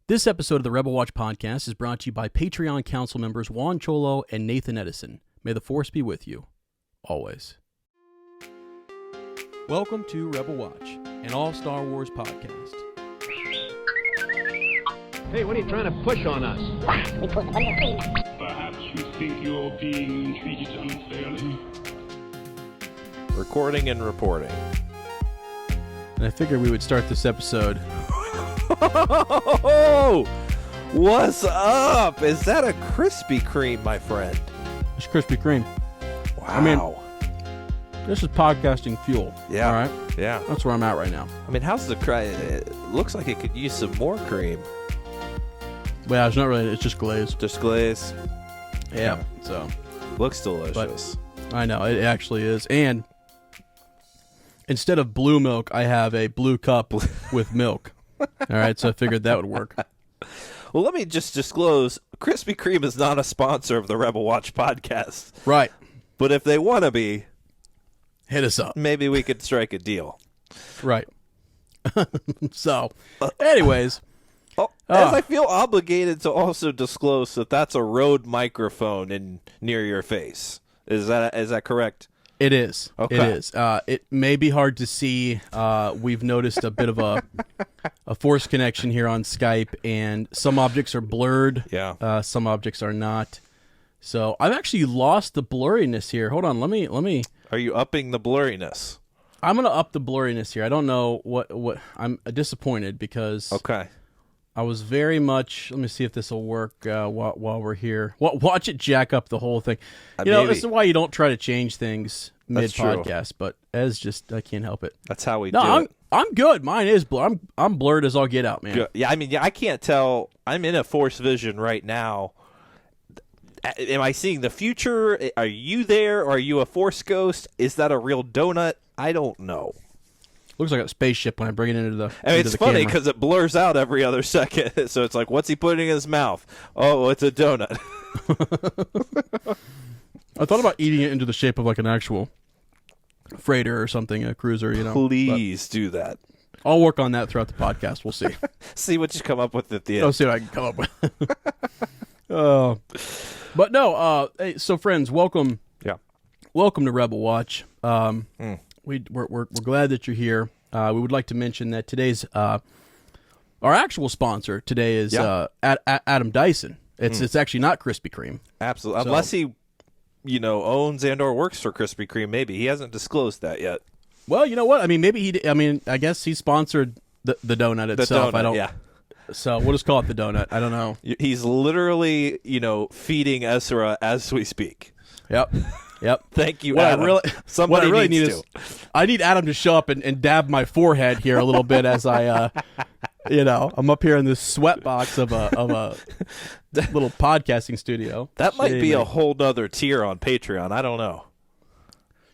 This episode of the Rebel Watch podcast is brought to you by Patreon Council members Juan Cholo and Nathan Edison. May the Force be with you, always. Welcome to Rebel Watch, an all-Star Wars podcast. Hey, what are you trying to push on us? Perhaps you think you're being treated unfairly. Recording and reporting. And I figured we would start this episode. Oh, what's up? Is that a Krispy Kreme, my friend? It's Krispy Kreme. Wow. I mean, this is podcasting fuel. Yeah. All right? Yeah. That's where I'm at right now. I mean, how's the it looks like it could use some more cream. Well, it's not really, it's just glaze. Just glaze. Yeah. So, Looks delicious. I know, it actually is. And instead of blue milk, I have a blue cup with milk. All right, so I figured that would work. Well, let me just disclose, Krispy Kreme is not a sponsor of the Rebel Watch podcast. Right. But if they want to be, hit us up. maybe we could strike a deal. Right. So, anyways. As I feel obligated to also disclose that that's a Rode microphone near your face. Is that correct? It is. Okay. It is. It may be hard to see. We've noticed a bit of a force connection here on Skype, and some objects are blurred. Yeah. Some objects are not. So I've actually lost the blurriness here. Hold on. Let me. Are you upping the blurriness? I'm gonna up the blurriness here. I don't know what. I'm disappointed because. Okay. I was very much. Let me see if this will work while we're here. Watch it jack up the whole thing. You know, this is why you don't try to change things mid-podcast. But I can't help it. That's how we do No, it. I'm good. Mine is blurred. I'm blurred as all get out, man. Good. Yeah, I mean, I can't tell. I'm in a force vision right now. Am I seeing the future? Are you there? Or are you a force ghost? Is that a real donut? I don't know. Looks like a spaceship when I bring it into the. I mean, into it's the funny camera. because it blurs out every other second. So it's like, what's he putting in his mouth? Oh, it's a donut. I thought about eating it into the shape of like an actual freighter or something, a cruiser. You know, Please do that. I'll work on that throughout the podcast. We'll see. See what you come up with at the end. I'll see what I can come up with. But no. Hey, so friends, welcome. Yeah. Welcome to Rebel Watch. We're glad that you're here. We would like to mention that today's our actual sponsor today is Adam Dyson. It's actually not Krispy Kreme. Absolutely. Unless he, owns and or works for Krispy Kreme, maybe. He hasn't disclosed that yet. Well, you know what? I mean, I guess he sponsored the donut itself. Yeah. So we'll just call it the donut. I don't know. He's literally, feeding Ezra as we speak. Yep. Thank you, What Adam. Somebody needs to. I need Adam to show up and dab my forehead here a little bit as I, I'm up here in this sweat box of a little podcasting studio. That might be a whole nother tier on Patreon. I don't know.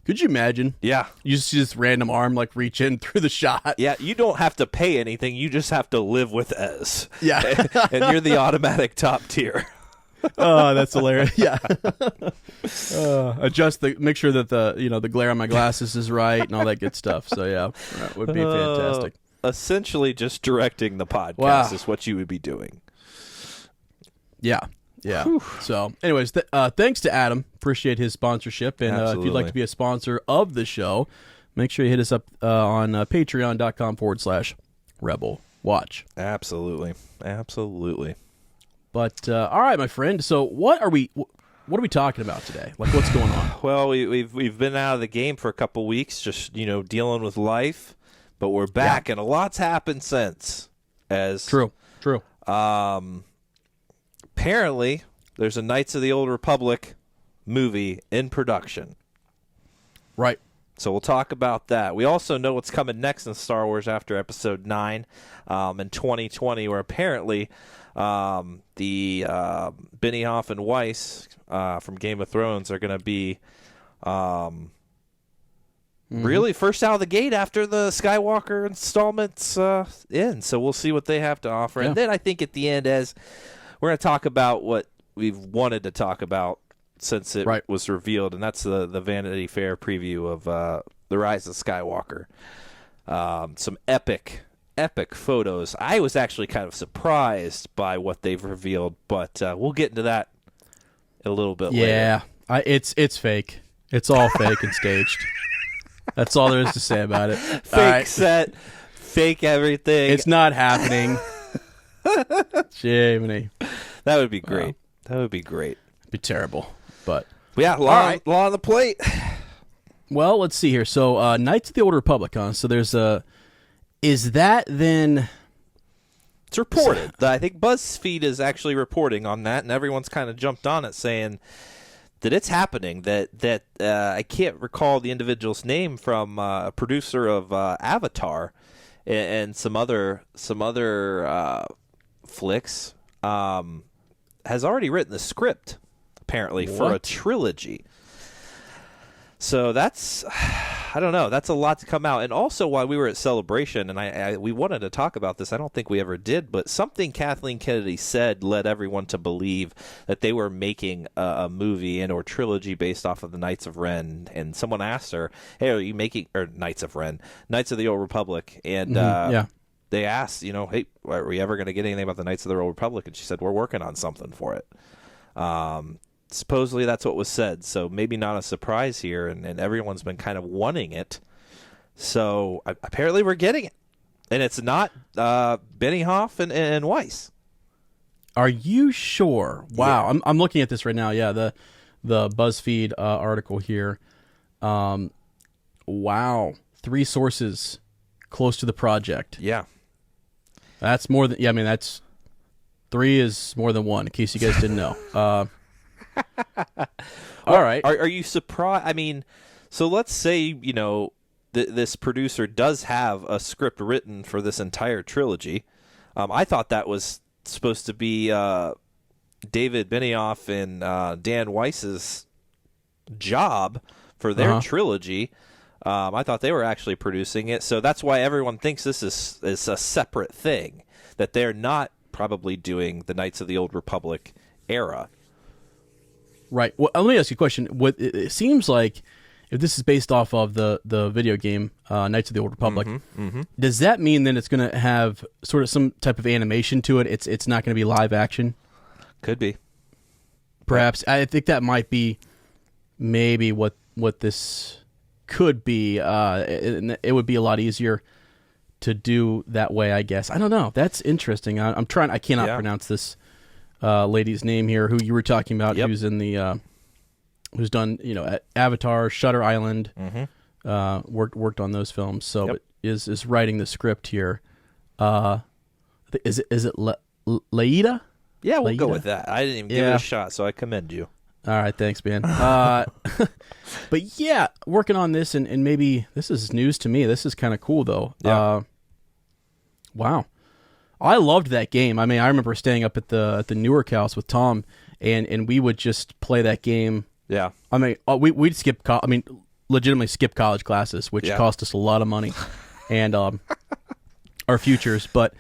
Could you imagine? Yeah. You just see this random arm like reach in through the shot. Yeah, you don't have to pay anything. You just have to live with Ez. Yeah. And you're the automatic top tier. Oh, that's hilarious. Yeah. Make sure that the glare on my glasses is right and all that good stuff. So yeah, that would be fantastic. Essentially just directing the podcast Wow. is what you would be doing. Yeah. Whew. So anyways, thanks to Adam. Appreciate his sponsorship. And if you'd like to be a sponsor of the show, make sure you hit us up on patreon.com/Rebel Watch. Absolutely. But all right, my friend. So what are we talking about today? Like, what's going on? Well, we've been out of the game for a couple weeks, just dealing with life, but we're back, and a lot's happened since. True. Apparently, there's a Knights of the Old Republic movie in production. Right. So we'll talk about that. We also know what's coming next in Star Wars after Episode 9 in 2020, where apparently the Benioff and Weiss from Game of Thrones are going to be really first out of the gate after the Skywalker installments end. So we'll see what they have to offer. Yeah. And then I think at the end, as we're going to talk about what we've wanted to talk about since it was revealed, and that's the Vanity Fair preview of The Rise of Skywalker. Some epic epic photos. I was actually kind of surprised by what they've revealed, but we'll get into that a little bit later. Yeah, it's fake. It's all fake and staged. That's all there is to say about it. Fake set, fake everything. It's not happening. Jiminy. That would be great. That would be great. It'd be terrible, but yeah, law on the plate. Well, let's see here. So, Knights of the Old Republic, huh? So there's a. Is that then? It's reported. I think BuzzFeed is actually reporting on that, and everyone's kind of jumped on it, saying that it's happening. That I can't recall the individual's name from a producer of Avatar and some other flicks has already written the script apparently for a trilogy. So that's, I don't know, that's a lot to come out. And also while we were at Celebration, and we wanted to talk about this, I don't think we ever did, but something Kathleen Kennedy said led everyone to believe that they were making a movie and or trilogy based off of the Knights of Ren. And someone asked her, hey, are you making, or Knights of Ren, Knights of the Old Republic? And they asked, hey, are we ever going to get anything about the Knights of the Old Republic? And she said, we're working on something for it. Supposedly that's what was said, so maybe not a surprise here, and everyone's been kind of wanting it. So apparently we're getting it, and it's not Benioff and Weiss. Are you sure? Wow, yeah. I'm looking at this right now. Yeah, the BuzzFeed article here. Wow, 3 sources close to the project. Yeah, that's more than. Yeah, I mean that's 3 is more than 1. In case you guys didn't know. All right. Are you surprised? I mean, so let's say, this producer does have a script written for this entire trilogy. I thought that was supposed to be David Benioff and Dan Weiss's job for their trilogy. I thought they were actually producing it. So that's why everyone thinks this is a separate thing, that they're not probably doing the Knights of the Old Republic era. Right. Well, let me ask you a question. It seems like if this is based off of the video game Knights of the Old Republic, does that mean then it's going to have sort of some type of animation to it? It's not going to be live action? Could be. Perhaps. I think that might be maybe what this could be. It would be a lot easier to do that way, I guess. I don't know. That's interesting. I'm trying. I cannot pronounce this lady's name here, who you were talking about, who's in the who's done Avatar, Shutter Island, worked on those films. So is writing the script here. Is it Laida? Yeah, we'll go with that. I didn't even give it a shot, so I commend you. All right, thanks, man. But yeah, working on this, and maybe this is news to me. This is kind of cool, though. Yeah. Wow. I loved that game. I mean, I remember staying up at the Newark house with Tom, and we would just play that game. Yeah. I mean, we'd skip. Legitimately skip college classes, which cost us a lot of money, and our futures. But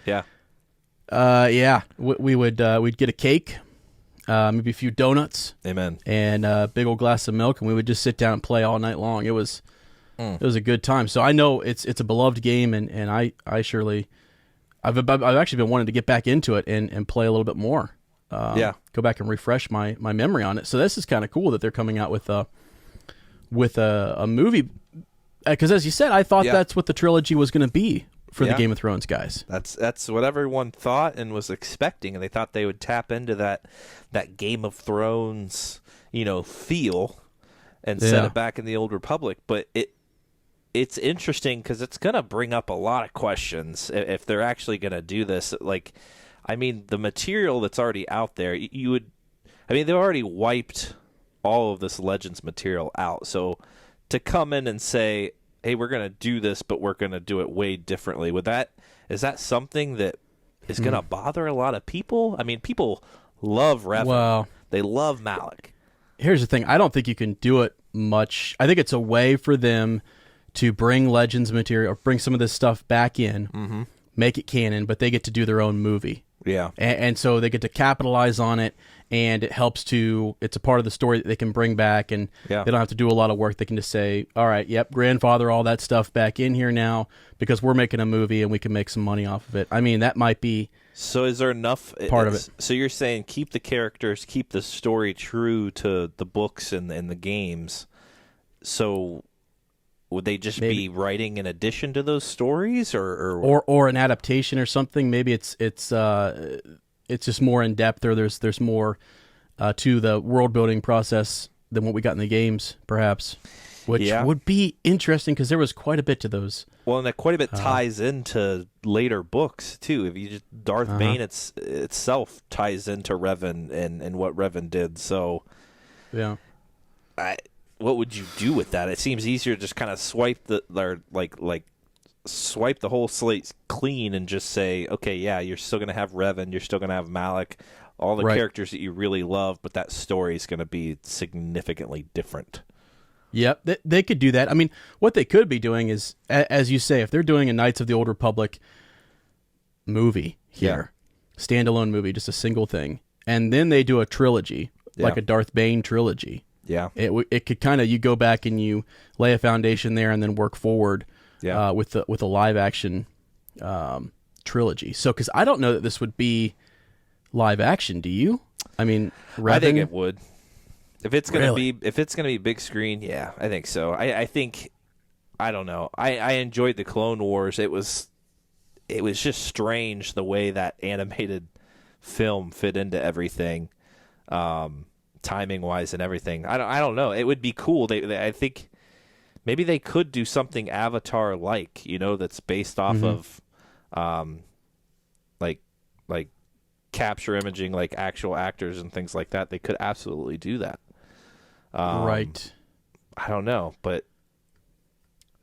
we would we'd get a cake, maybe a few donuts. Amen. And a big old glass of milk, and we would just sit down and play all night long. It was a good time. So I know it's a beloved game, and I surely. I've actually been wanting to get back into it and play a little bit more. Go back and refresh my memory on it. So this is kind of cool that they're coming out with a movie. Because as you said, I thought that's what the trilogy was going to be for the Game of Thrones guys. That's what everyone thought and was expecting, and they thought they would tap into that Game of Thrones feel and set it back in the Old Republic. But it's interesting because it's going to bring up a lot of questions if they're actually going to do this. Like, I mean, the material that's already out there, they've already wiped all of this Legends material out. So to come in and say, hey, we're going to do this, but we're going to do it way differently, is that something that is going to bother a lot of people? I mean, people love Revan. Well, they love Malik. Here's the thing. I don't think you can do it much. I think it's a way for them to bring Legends material, or bring some of this stuff back in, make it canon, but they get to do their own movie. Yeah. And so they get to capitalize on it, and it helps to, it's a part of the story that they can bring back, and they don't have to do a lot of work. They can just say, all right, yep, grandfather all that stuff back in here now because we're making a movie and we can make some money off of it. I mean, that might be So is there enough part of it. So you're saying keep the characters, keep the story true to the books and the games. So would they just be writing in addition to those stories, or an adaptation or something? Maybe it's just more in depth, or there's more to the world building process than what we got in the games, perhaps, which would be interesting because there was quite a bit to those. Well, and that quite a bit ties into later books too. If you just Darth Bane itself ties into Revan and what Revan did. So, yeah, what would you do with that? It seems easier to just kind of swipe swipe the whole slate clean and just say, okay, yeah, you're still going to have Revan, you're still going to have Malik, all the characters that you really love, but that story is going to be significantly different. Yep, they could do that. I mean, what they could be doing is, as you say, if they're doing a Knights of the Old Republic movie here, standalone movie, just a single thing, and then they do a trilogy, like a Darth Bane trilogy. Yeah, it could kind of, you go back and you lay a foundation there and then work forward with a live action trilogy. So, because I don't know that this would be live action. Do you? I mean, I think it would. If it's gonna be big screen, yeah, I think so. I think, I don't know. I enjoyed the Clone Wars. It was just strange the way that animated film fit into everything. Timing wise and everything. I don't know. It would be cool. I think maybe they could do something Avatar like, that's based off of like capture imaging, like actual actors and things like that. They could absolutely do that. Right. I don't know, but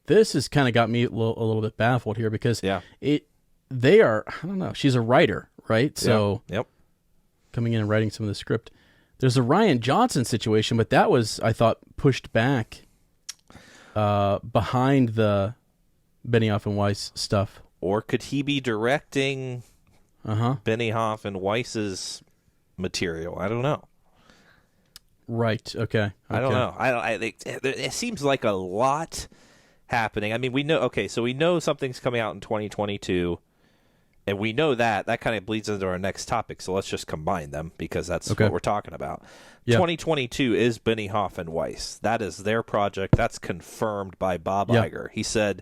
this has kind of got me a little bit baffled here because they are, I don't know. She's a writer, right? So coming in and writing some of the script. There's a Rian Johnson situation, but that was, I thought, pushed back behind the Benioff and Weiss stuff. Or could he be directing Benioff and Weiss's material? I don't know. Right. Okay. I don't know. It seems like a lot happening. I mean, we know something's coming out in 2022. And we know that kind of bleeds into our next topic, so let's just combine them because that's what we're talking about. Yeah. 2022 is Benioff and Weiss. That is their project. That's confirmed by Bob Iger. He said,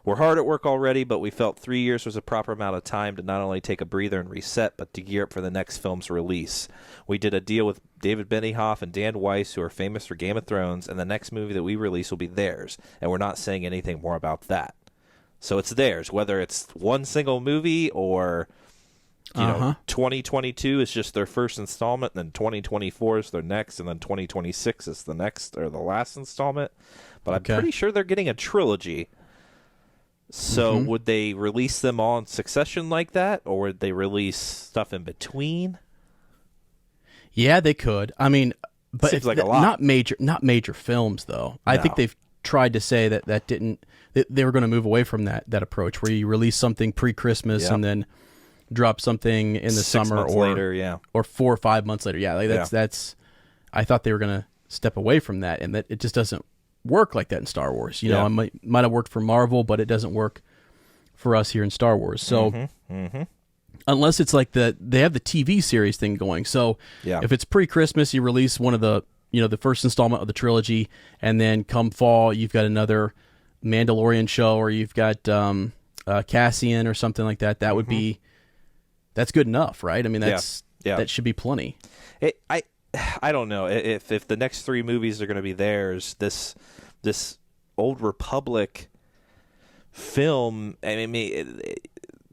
we're hard at work already, but we felt 3 years was a proper amount of time to not only take a breather and reset, but to gear up for the next film's release. We did a deal with David Benioff and Dan Weiss, who are famous for Game of Thrones, and the next movie that we release will be theirs, and we're not saying anything more about that. So it's theirs, whether it's one single movie or, 2022 is just their first installment, and then 2024 is their next, and then 2026 is the next or the last installment. But I'm pretty sure they're getting a trilogy. So would they release them all in succession like that, or would they release stuff in between? Yeah, they could. I mean, but seems like a lot. Not major films though. I think they've tried to say that didn't. They were going to move away from that approach where you release something pre-Christmas and then drop something in the 6 summer months later, or 4 or 5 months later. Yeah, that's. I thought they were going to step away from that, and that it just doesn't work like that in Star Wars. It might have worked for Marvel, but it doesn't work for us here in Star Wars. So unless it's like they have the TV series thing going. So if it's pre-Christmas, you release one of the the first installment of the trilogy, and then come fall, you've got another Mandalorian show, or you've got Cassian or something like that. That would be, that's good enough, right? I mean, that should be plenty. I don't know if the next 3 movies are going to be theirs. This Old Republic film. I mean,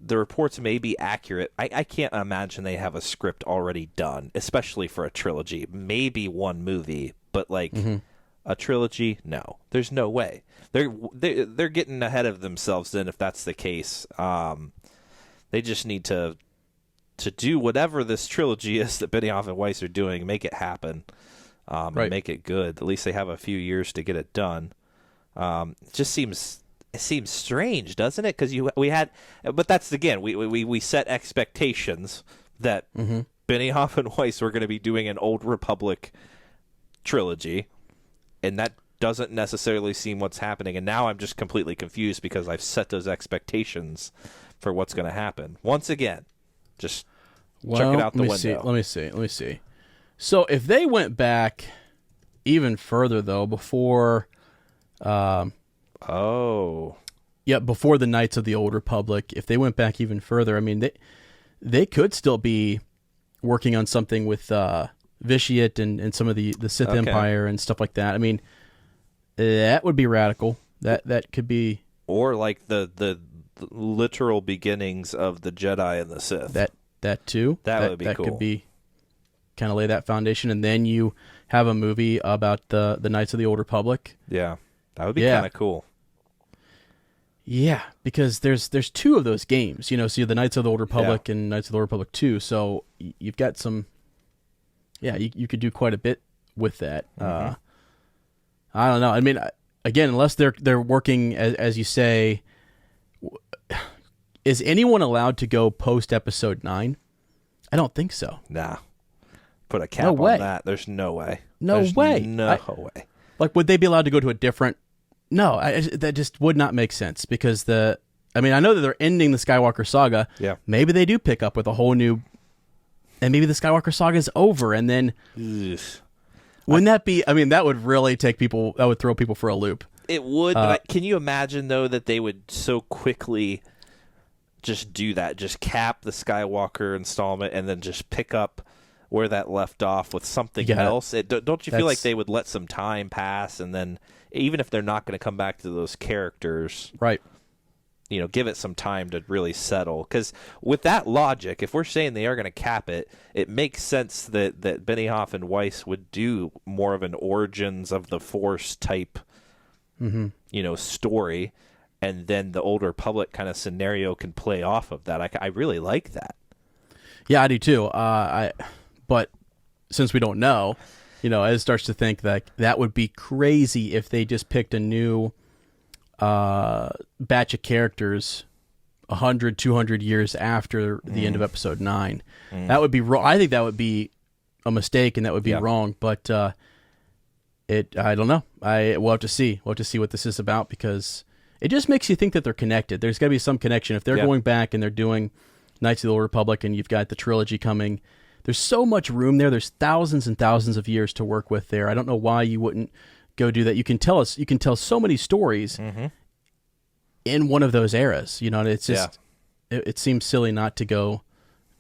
the reports may be accurate. I can't imagine they have a script already done, especially for a trilogy. Maybe one movie, but like. A trilogy? No, there's no way. They're getting ahead of themselves. Then, if that's the case, they just need to do whatever this trilogy is that Benioff and Weiss are doing, make it happen, and make it good. At least they have a few years to get it done. It just seems it seems strange, doesn't it? Because but that's again, we set expectations that Benioff and Weiss were going to be doing an Old Republic trilogy, and that doesn't necessarily seem what's happening. And now I'm just completely confused because I've set those expectations for what's going to happen. Once again, just check it out the window. Let me see. So if they went back even further, though, before... before the Knights of the Old Republic, if they went back even further, I mean, they could still be working on something with Vitiate and some of the Sith Empire and stuff like that. I mean, that would be radical. That could be... Or like the literal beginnings of the Jedi and the Sith. That too. That would be cool. That could be kind of lay that foundation, and then you have a movie about the Knights of the Old Republic. Yeah, that would be kind of cool. Yeah, because there's two of those games, so you have the Knights of the Old Republic and Knights of the Old Republic 2, so you've got some, you could do quite a bit with that. I don't know. I mean, again, unless they're working, as you say, is anyone allowed to go post episode 9? I don't think so. Nah. Put a cap on that. There's no way. No way. Way. Like, would they be allowed to go to a different... No, that just would not make sense because I know that they're ending the Skywalker saga. Yeah. Maybe they do pick up with a whole new, and maybe the Skywalker saga is over, and then wouldn't that be? I mean, that would really that would throw people for a loop. It would. But can you imagine though that they would so quickly just do that, just cap the Skywalker installment, and then just pick up where that left off with something else? Don't you feel like they would let some time pass, and then even if they're not going to come back to those characters, right? Give it some time to really settle. Because with that logic, if we're saying they are going to cap it, it makes sense that Benioff and Weiss would do more of an origins of the Force type, story, and then the Old Republic kind of scenario can play off of that. I really like that. Yeah, I do too. But since we don't know, Ed starts to think that would be crazy if they just picked a new batch of characters 100, 200 years after the end of episode 9. That would be wrong. I think that would be a mistake, and that would be wrong. But I don't know. We'll have to see. We'll have to see what this is about, because it just makes you think that they're connected. There's got to be some connection. If they're going back and they're doing Knights of the Old Republic, and you've got the trilogy coming, there's so much room there. There's thousands and thousands of years to work with there. I don't know why you wouldn't go do that. You can tell so many stories in one of those eras. It's just it seems silly not to go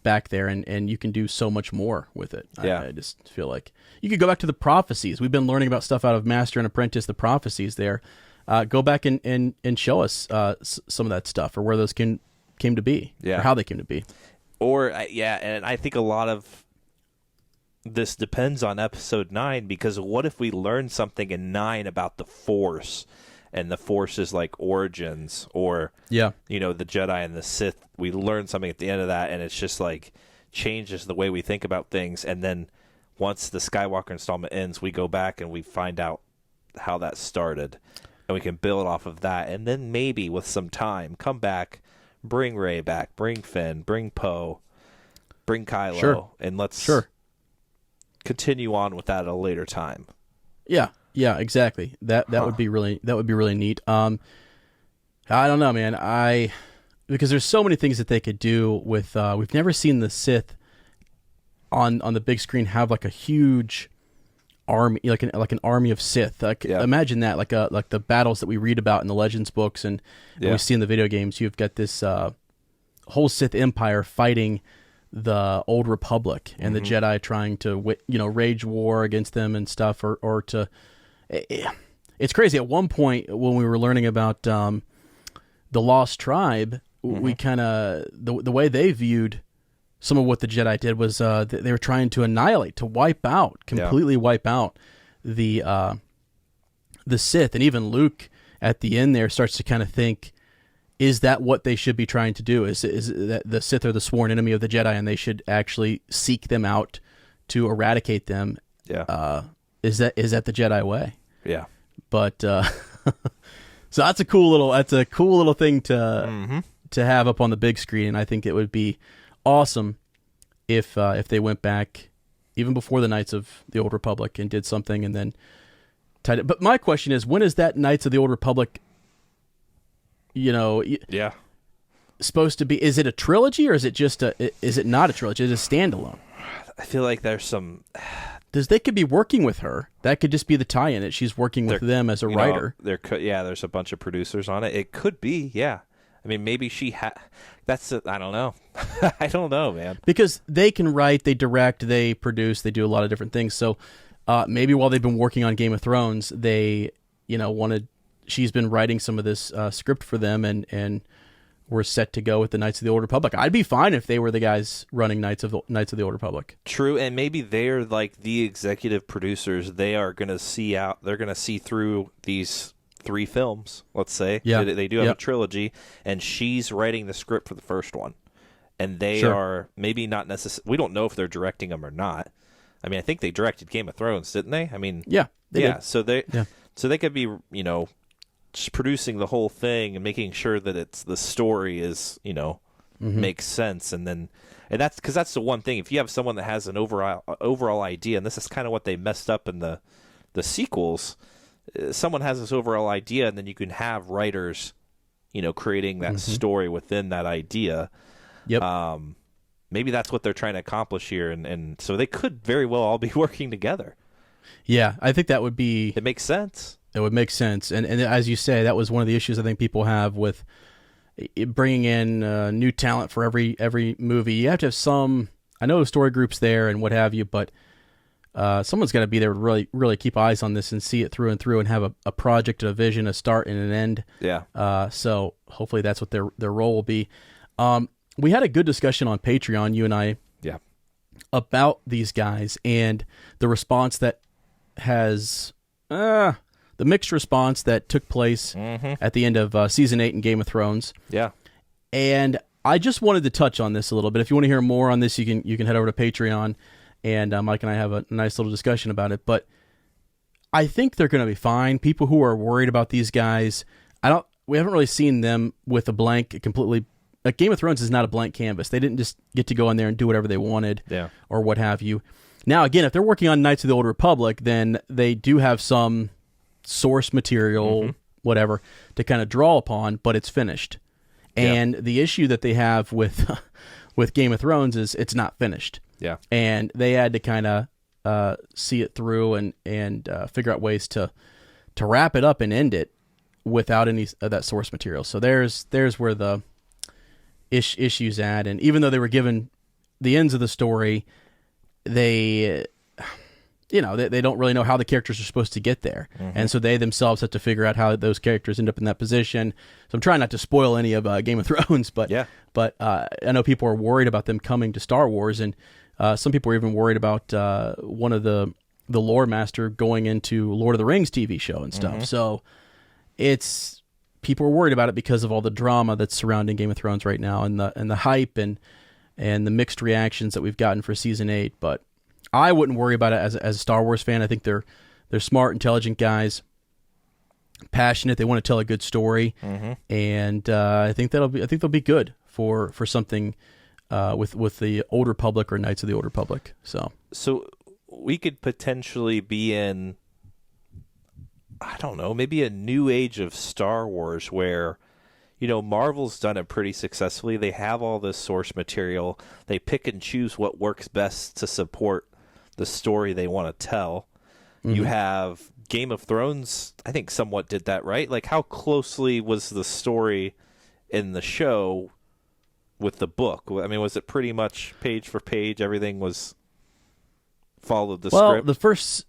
back there, and you can do so much more with it. I just feel like you could go back to the prophecies. We've been learning about stuff out of Master and Apprentice, the prophecies there. Go back and show us some of that stuff, or where those came to be, or how they came to be. Or, and I think a lot of this depends on episode 9, because what if we learn something in 9 about the Force, and the Force's like origins, or the Jedi and the Sith? We learn something at the end of that, and it's just like changes the way we think about things. And then once the Skywalker installment ends, we go back and we find out how that started, and we can build off of that. And then maybe with some time, come back, bring Rey back, bring Finn, bring Poe, bring Kylo, and let's continue on with that at a later time. Yeah, exactly. That would be really neat. I don't know, man. Because there's so many things that they could do with. We've never seen the Sith on the big screen have like a huge army, like an army of Sith. Imagine that, like the battles that we read about in the Legends books and we see in the video games. You've got this whole Sith Empire fighting the Old Republic and the Jedi trying to wage war against them and stuff, or to. It's crazy. At one point when we were learning about the Lost Tribe, we kind of the way they viewed some of what the Jedi did was they were trying to annihilate, to completely wipe out the Sith. And even Luke at the end there starts to kind of think, is that what they should be trying to do? Is that the Sith are the sworn enemy of the Jedi, and they should actually seek them out to eradicate them? Yeah. Is that the Jedi way? Yeah. But So that's a cool little thing to have up on the big screen, and I think it would be awesome if they went back even before the Knights of the Old Republic and did something and then tied it. But my question is, when is that Knights of the Old Republic, supposed to be? Is it a trilogy, or is it just is it not a trilogy? Is it a standalone? I feel like there's some... They could be working with her. That could just be the tie-in, that she's working with them as a writer. There's a bunch of producers on it. It could be, yeah. I mean, maybe she I don't know. I don't know, man. Because they can write, they direct, they produce, they do a lot of different things. So maybe while they've been working on Game of Thrones, they, she's been writing some of this script for them, and we're set to go with the Knights of the Old Republic. I'd be fine if they were the guys running Knights of the Old Republic. True, and maybe they're like the executive producers. They are going to see out. They're going to see through these 3 films. Let's say, they do have a trilogy, and she's writing the script for the first one, and they are maybe not necessarily. We don't know if they're directing them or not. I mean, I think they directed Game of Thrones, didn't they? I mean, they did. So they could be, just producing the whole thing and making sure that the story is, makes sense. And that's because that's the one thing. If you have someone that has an overall idea, and this is kind of what they messed up in the sequels, someone has this overall idea, and then you can have writers, creating that story within that idea. Yep. Maybe that's what they're trying to accomplish here. And so they could very well all be working together. Yeah, I think that would be... It makes sense. It would make sense. And as you say, that was one of the issues I think people have with bringing in new talent for every movie. You have to have some... I know story groups there and what have you, but someone's got to be there to really, really keep eyes on this and see it through and through and have a project, a vision, a start and an end. Yeah. So hopefully that's what their role will be. We had a good discussion on Patreon, you and I, about these guys and the response that has... the mixed response that took place at the end of Season 8 in Game of Thrones. Yeah. And I just wanted to touch on this a little bit. If you want to hear more on this, you can head over to Patreon, and Mike and I have a nice little discussion about it. But I think they're going to be fine. People who are worried about these guys, we haven't really seen them with a blank, completely... Like Game of Thrones is not a blank canvas. They didn't just get to go in there and do whatever they wanted or what have you. Now, again, if they're working on Knights of the Old Republic, then they do have some source material, whatever, to kind of draw upon, but it's finished. And the issue that they have with Game of Thrones is it's not finished. Yeah. And they had to kind of see it through and figure out ways to wrap it up and end it without any of that source material. So there's where the issue's at. And even though they were given the ends of the story, they don't really know how the characters are supposed to get there. And so they themselves have to figure out how those characters end up in that position. So I'm trying not to spoil any of Game of Thrones, but I know people are worried about them coming to Star Wars, and some people are even worried about one of the lore master going into Lord of the Rings TV show and stuff. So people are worried about it because of all the drama that's surrounding Game of Thrones right now, and the hype and the mixed reactions that we've gotten for Season 8, but I wouldn't worry about it as a Star Wars fan. I think they're smart, intelligent guys, passionate. They want to tell a good story, and I think they'll be good for something with the Old Republic or Knights of the Old Republic. So we could potentially be in, I don't know, maybe a new age of Star Wars where, Marvel's done it pretty successfully. They have all this source material. They pick and choose what works best to support the story they want to tell. You have Game of Thrones, I think somewhat did that, right? Like, how closely was the story in the show with the book? I mean, was it pretty much page for page, everything was followed the script? Well, the first...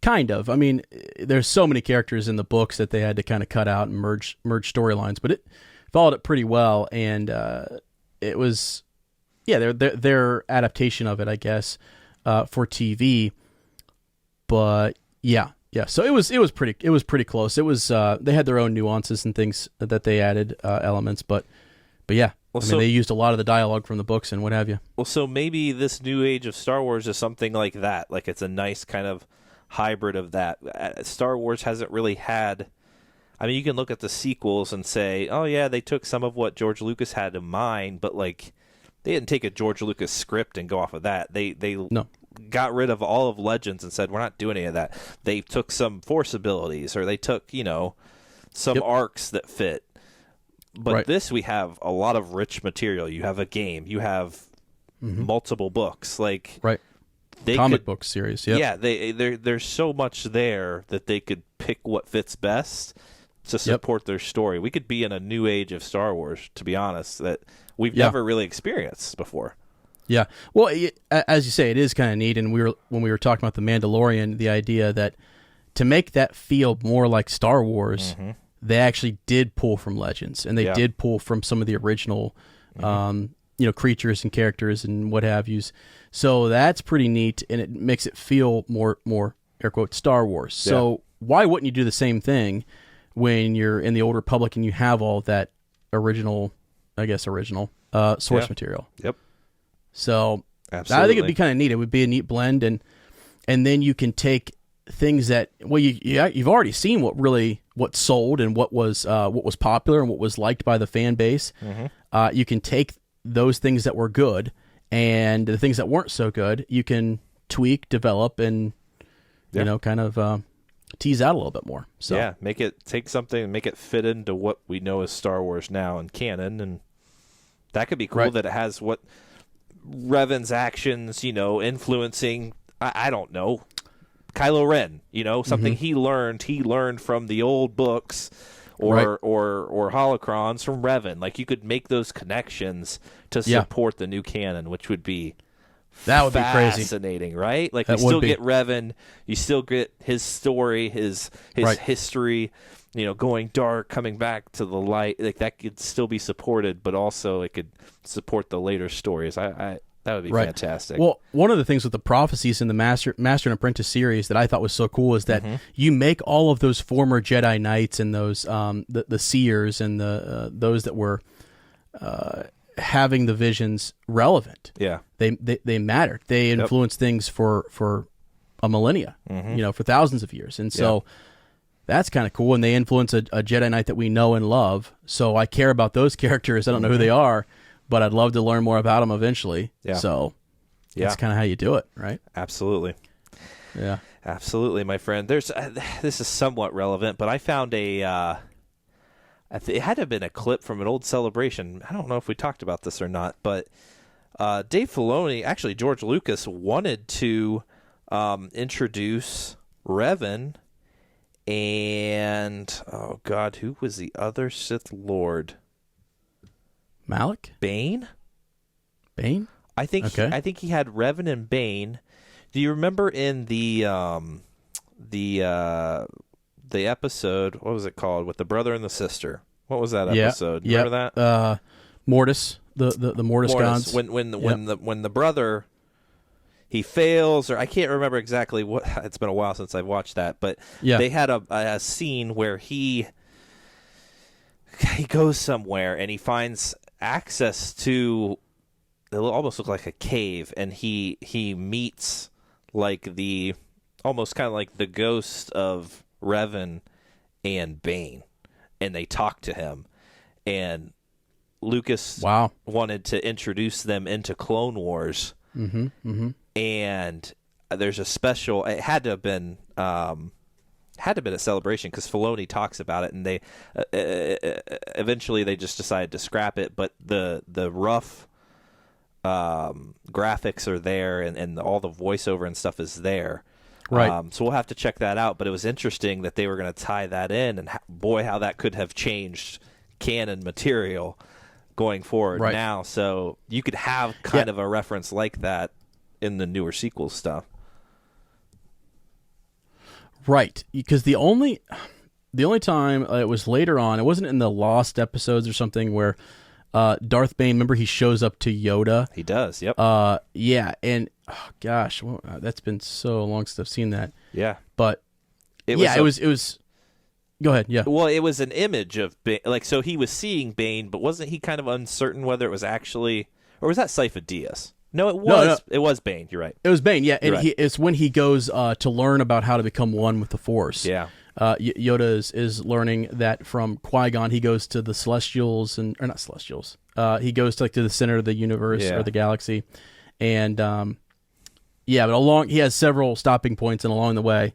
Kind of. I mean, there's so many characters in the books that they had to kind of cut out and merge storylines, but it followed it pretty well, and it was, their adaptation of it, I guess, for TV. But yeah. So it was pretty close. It was they had their own nuances and things that they added elements, but yeah. Well, they used a lot of the dialogue from the books and what have you. Well, so maybe this new age of Star Wars is something like that. Like, it's a nice kind of hybrid of that. Star Wars hasn't really had, I mean, you can look at the sequels and say, oh yeah, they took some of what George Lucas had in mind, but like they didn't take a George Lucas script and go off of that. They No. got rid of all of Legends and said, we're not doing any of that. They took some Force abilities, or they took, some arcs that fit. But this, we have a lot of rich material. You have a game. You have multiple books. Like comic book series. Yep. Yeah, there's so much there that they could pick what fits best to support their story. We could be in a new age of Star Wars, to be honest, that we've never really experienced before. Yeah. Well, as you say, it is kind of neat. And when we were talking about The Mandalorian, the idea that to make that feel more like Star Wars, they actually did pull from Legends, and they did pull from some of the original, creatures and characters and what have yous. So that's pretty neat, and it makes it feel more air quote Star Wars. So why wouldn't you do the same thing when you're in the Old Republic and you have all that original source material? Yep. So absolutely. I think it'd be kind of neat. It would be a neat blend, and then you can take things that you've already seen what sold and what was popular and what was liked by the fan base. You can take those things that were good and the things that weren't so good. You can tweak, develop, and kind of tease out a little bit more. So take something and make it fit into what we know as Star Wars now and canon, and that could be cool. That it has what Revan's actions, influencing. I don't know. Kylo Ren, something he learned from the old books or holocrons from Revan. Like, you could make those connections to support the new canon, which would be be crazy. Fascinating, right? Like, you still get Revan, you still get his story, his history, going dark, coming back to the light. Like, that could still be supported, but also it could support the later stories. That would be fantastic. Well, one of the things with the prophecies in the Master and Apprentice series that I thought was so cool is that you make all of those former Jedi Knights and those the seers and those that were having the visions relevant. Yeah, they mattered. They influenced things for a millennia, for thousands of years, and so that's kind of cool. And they influence a Jedi Knight that we know and love. So I care about those characters. I don't know who they are, but I'd love to learn more about them eventually. Yeah. So that's kind of how you do it, right? Absolutely. Yeah. Absolutely, my friend. There's this is somewhat relevant, but I found it had to have been a clip from an old Celebration. I don't know if we talked about this or not, but Dave Filoni, actually George Lucas, wanted to introduce Revan and, oh God, who was the other Sith Lord? Malik? Bane? I think he had Revan and Bane. Do you remember in the episode, what was it called, with the brother and the sister? What was that episode? Remember that? Mortis, the Mortis gods. When the brother, he fails, or I can't remember exactly what. It's been a while since I've watched that, but they had a scene where he goes somewhere and he finds access to, it almost look like a cave, and he meets like the almost kind of like the ghost of Revan and Bane, and they talk to him, and Lucas wanted to introduce them into Clone Wars, and there's a special. It had to have been a Celebration, because Filoni talks about it, and they eventually they just decided to scrap it. But the rough graphics are there, and all the voiceover and stuff is there. Right. So we'll have to check that out. But it was interesting that they were going to tie that in, and boy, how that could have changed canon material going forward now. So you could have kind of a reference like that in the newer sequel stuff. Right, because the only time it was later on, it wasn't in the Lost episodes or something where Darth Bane, remember, he shows up to Yoda. He does, yep. Yeah, and gosh, that's been so long since I've seen that. Yeah, but it was. Go ahead. Yeah. Well, it was an image of Bane, like, so he was seeing Bane, but wasn't he kind of uncertain whether it was actually, or was that Sifo Dyas? No, it was. No. It was Bane. You're right. It was Bane. Yeah, and it's when he goes to learn about how to become one with the Force. Yeah. Yoda is learning that from Qui-Gon. He goes to the Celestials or not Celestials. He goes to the center of the universe or the galaxy, and but he has several stopping points, and along the way,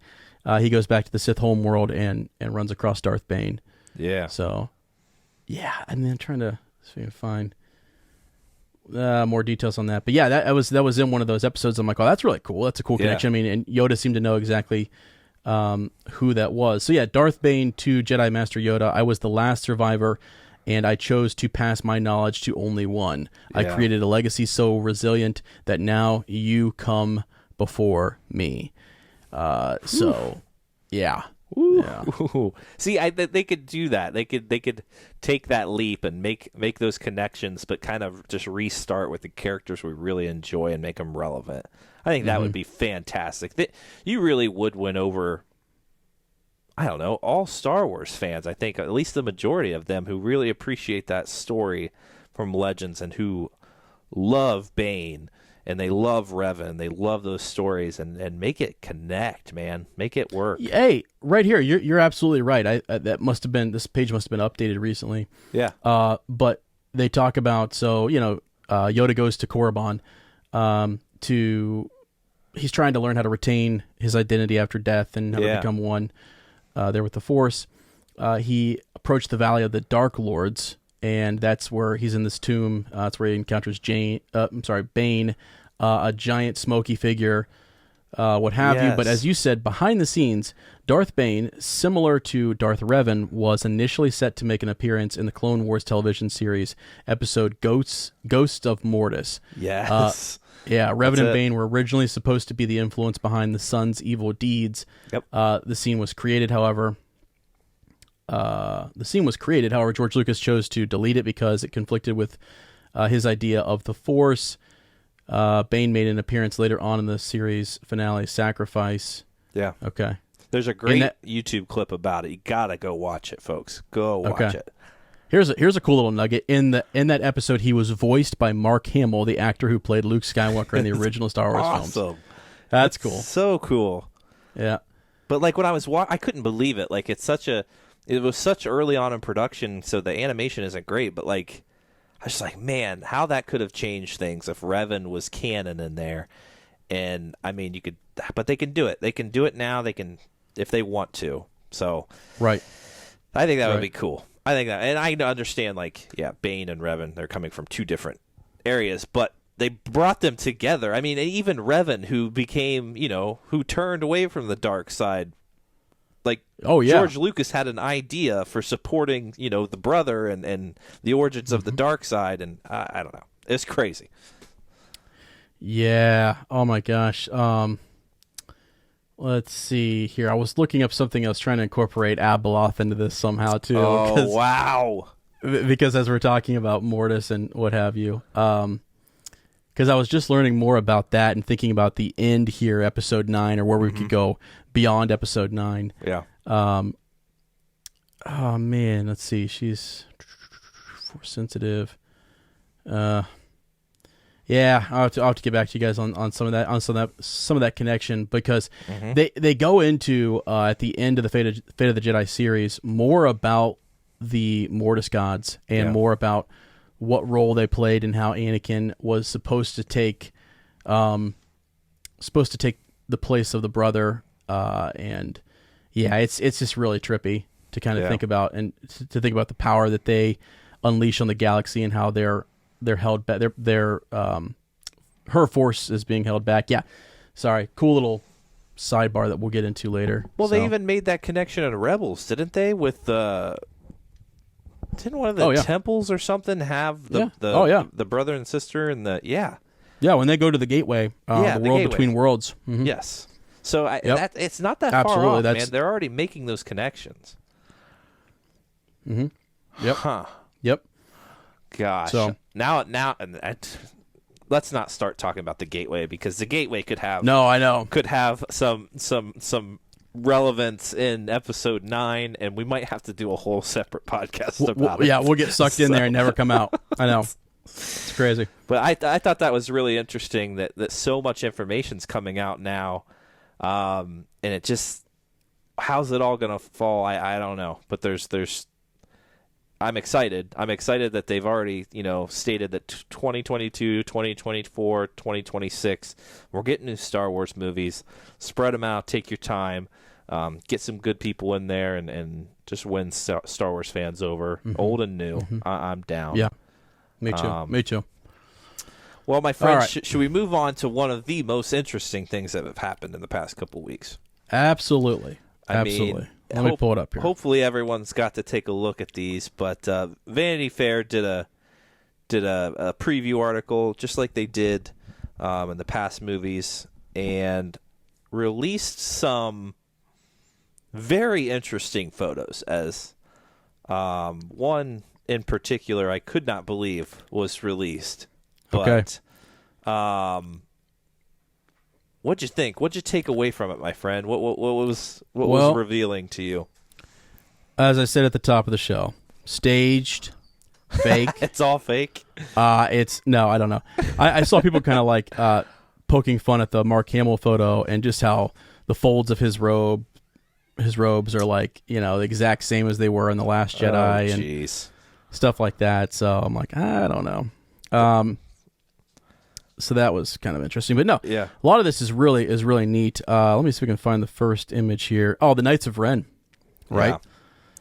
he goes back to the Sith homeworld and runs across Darth Bane. Yeah. So, and then trying to see if I can find more details on that. But yeah, that was in one of those episodes. I'm like, oh, that's really cool. That's a cool connection. I mean, and Yoda seemed to know exactly who that was. So yeah, Darth Bane to Jedi Master Yoda. I was the last survivor, and I chose to pass my knowledge to only one. I created a legacy so resilient that now you come before me. So, yeah. Ooh. See, they could do that. They could take that leap and make those connections, but kind of just restart with the characters we really enjoy and make them relevant. I think that would be fantastic. You really would win over, I don't know, all Star Wars fans. I think at least the majority of them who really appreciate that story from Legends and who love Bane. And they love Revan. They love those stories, and make it connect, man. Make it work. Hey, right here, you're absolutely right. This page must have been updated recently. Yeah. But they talk about Yoda goes to Korriban, he's trying to learn how to retain his identity after death and how to become one there with the Force. He approached the Valley of the Dark Lords. And that's where he's in this tomb. That's where he encounters Bane, a giant smoky figure, what have you. But as you said, behind the scenes, Darth Bane, similar to Darth Revan, was initially set to make an appearance in the Clone Wars television series episode Ghosts of Mortis. Yes. Revan and Bane were originally supposed to be the influence behind the son's evil deeds. Yep. The scene was created, however, George Lucas chose to delete it because it conflicted with his idea of the Force. Bane made an appearance later on in the series finale, Sacrifice. Yeah. Okay. There's a great YouTube clip about it. You gotta go watch it, folks. Go watch it. Here's a cool little nugget. In that episode, he was voiced by Mark Hamill, the actor who played Luke Skywalker in the original Star Wars films. That's cool. So cool. Yeah. But when I was I couldn't believe it. It was such early on in production, so the animation isn't great, but I was just like, man, how that could have changed things if Revan was canon in there. And I mean, but they can do it. They can do it now. They can, if they want to. So, right. I think that would be cool. I think that, and I understand, Bane and Revan, they're coming from two different areas, but they brought them together. I mean, even Revan, who became, who turned away from the dark side. George Lucas had an idea for supporting, the brother and the origins of the dark side, and I don't know. It's crazy. Yeah. Oh my gosh. Let's see here. I was looking up something else, trying to incorporate Abeloth into this somehow too. Oh, wow. Because as we're talking about Mortis and what have you, because I was just learning more about that and thinking about the end here, episode 9, or where we could go beyond episode 9. Yeah. Oh man, let's see. She's force sensitive. Yeah, I'll have to get back to you guys on some of that connection, because they go into at the end of the Fate of the Jedi series more about the Mortis gods and more about what role they played and how Anakin was supposed to take the place of the brother, and it's just really trippy to kind of think about, and to think about the power that they unleash on the galaxy and how they're held back. Her force is being held back. Yeah, sorry, cool little sidebar that we'll get into later. Well, they even made that connection in Rebels, didn't they? With didn't one of the temples or something have the brother and sister and when they go to the gateway, the world between worlds. Mm-hmm. Yes. So it's not that far off, man. They're already making those connections. Mm-hmm. Yep. Huh. Yep. Gosh. So now, let's not start talking about the gateway, because the gateway could have some relevance in episode 9, and we might have to do a whole separate podcast about it. Yeah, we'll get sucked in there and never come out. I know. It's crazy. But I thought that was really interesting that so much information's coming out now, and it just how's it all gonna fall? I don't know, but there's I'm excited. I'm excited that they've already, stated that 2022, 2024, 2026, we're getting new Star Wars movies. Spread them out. Take your time. Get some good people in there and just win Star Wars fans over, old and new. I'm down. Yeah, me too. Me too. Well, my friend, right. should we move on to one of the most interesting things that have happened in the past couple weeks? Absolutely. I mean, let me pull it up here. Hopefully everyone's got to take a look at these, but Vanity Fair did a preview article just like they did in the past movies and released some very interesting photos, as one in particular I could not believe was released. But, okay. What'd you think? What'd you take away from it, my friend? What was revealing to you? As I said at the top of the show, staged, fake. It's all fake. No, I don't know. I saw people kind of like poking fun at the Mark Hamill photo and just how the folds of his robes are like the exact same as they were in The Last Jedi and stuff like that. So I'm like, I don't know. So that was kind of interesting, but no, yeah. A lot of this is really neat. Let me see if we can find the first image here. Oh, the Knights of Ren, right? Yeah.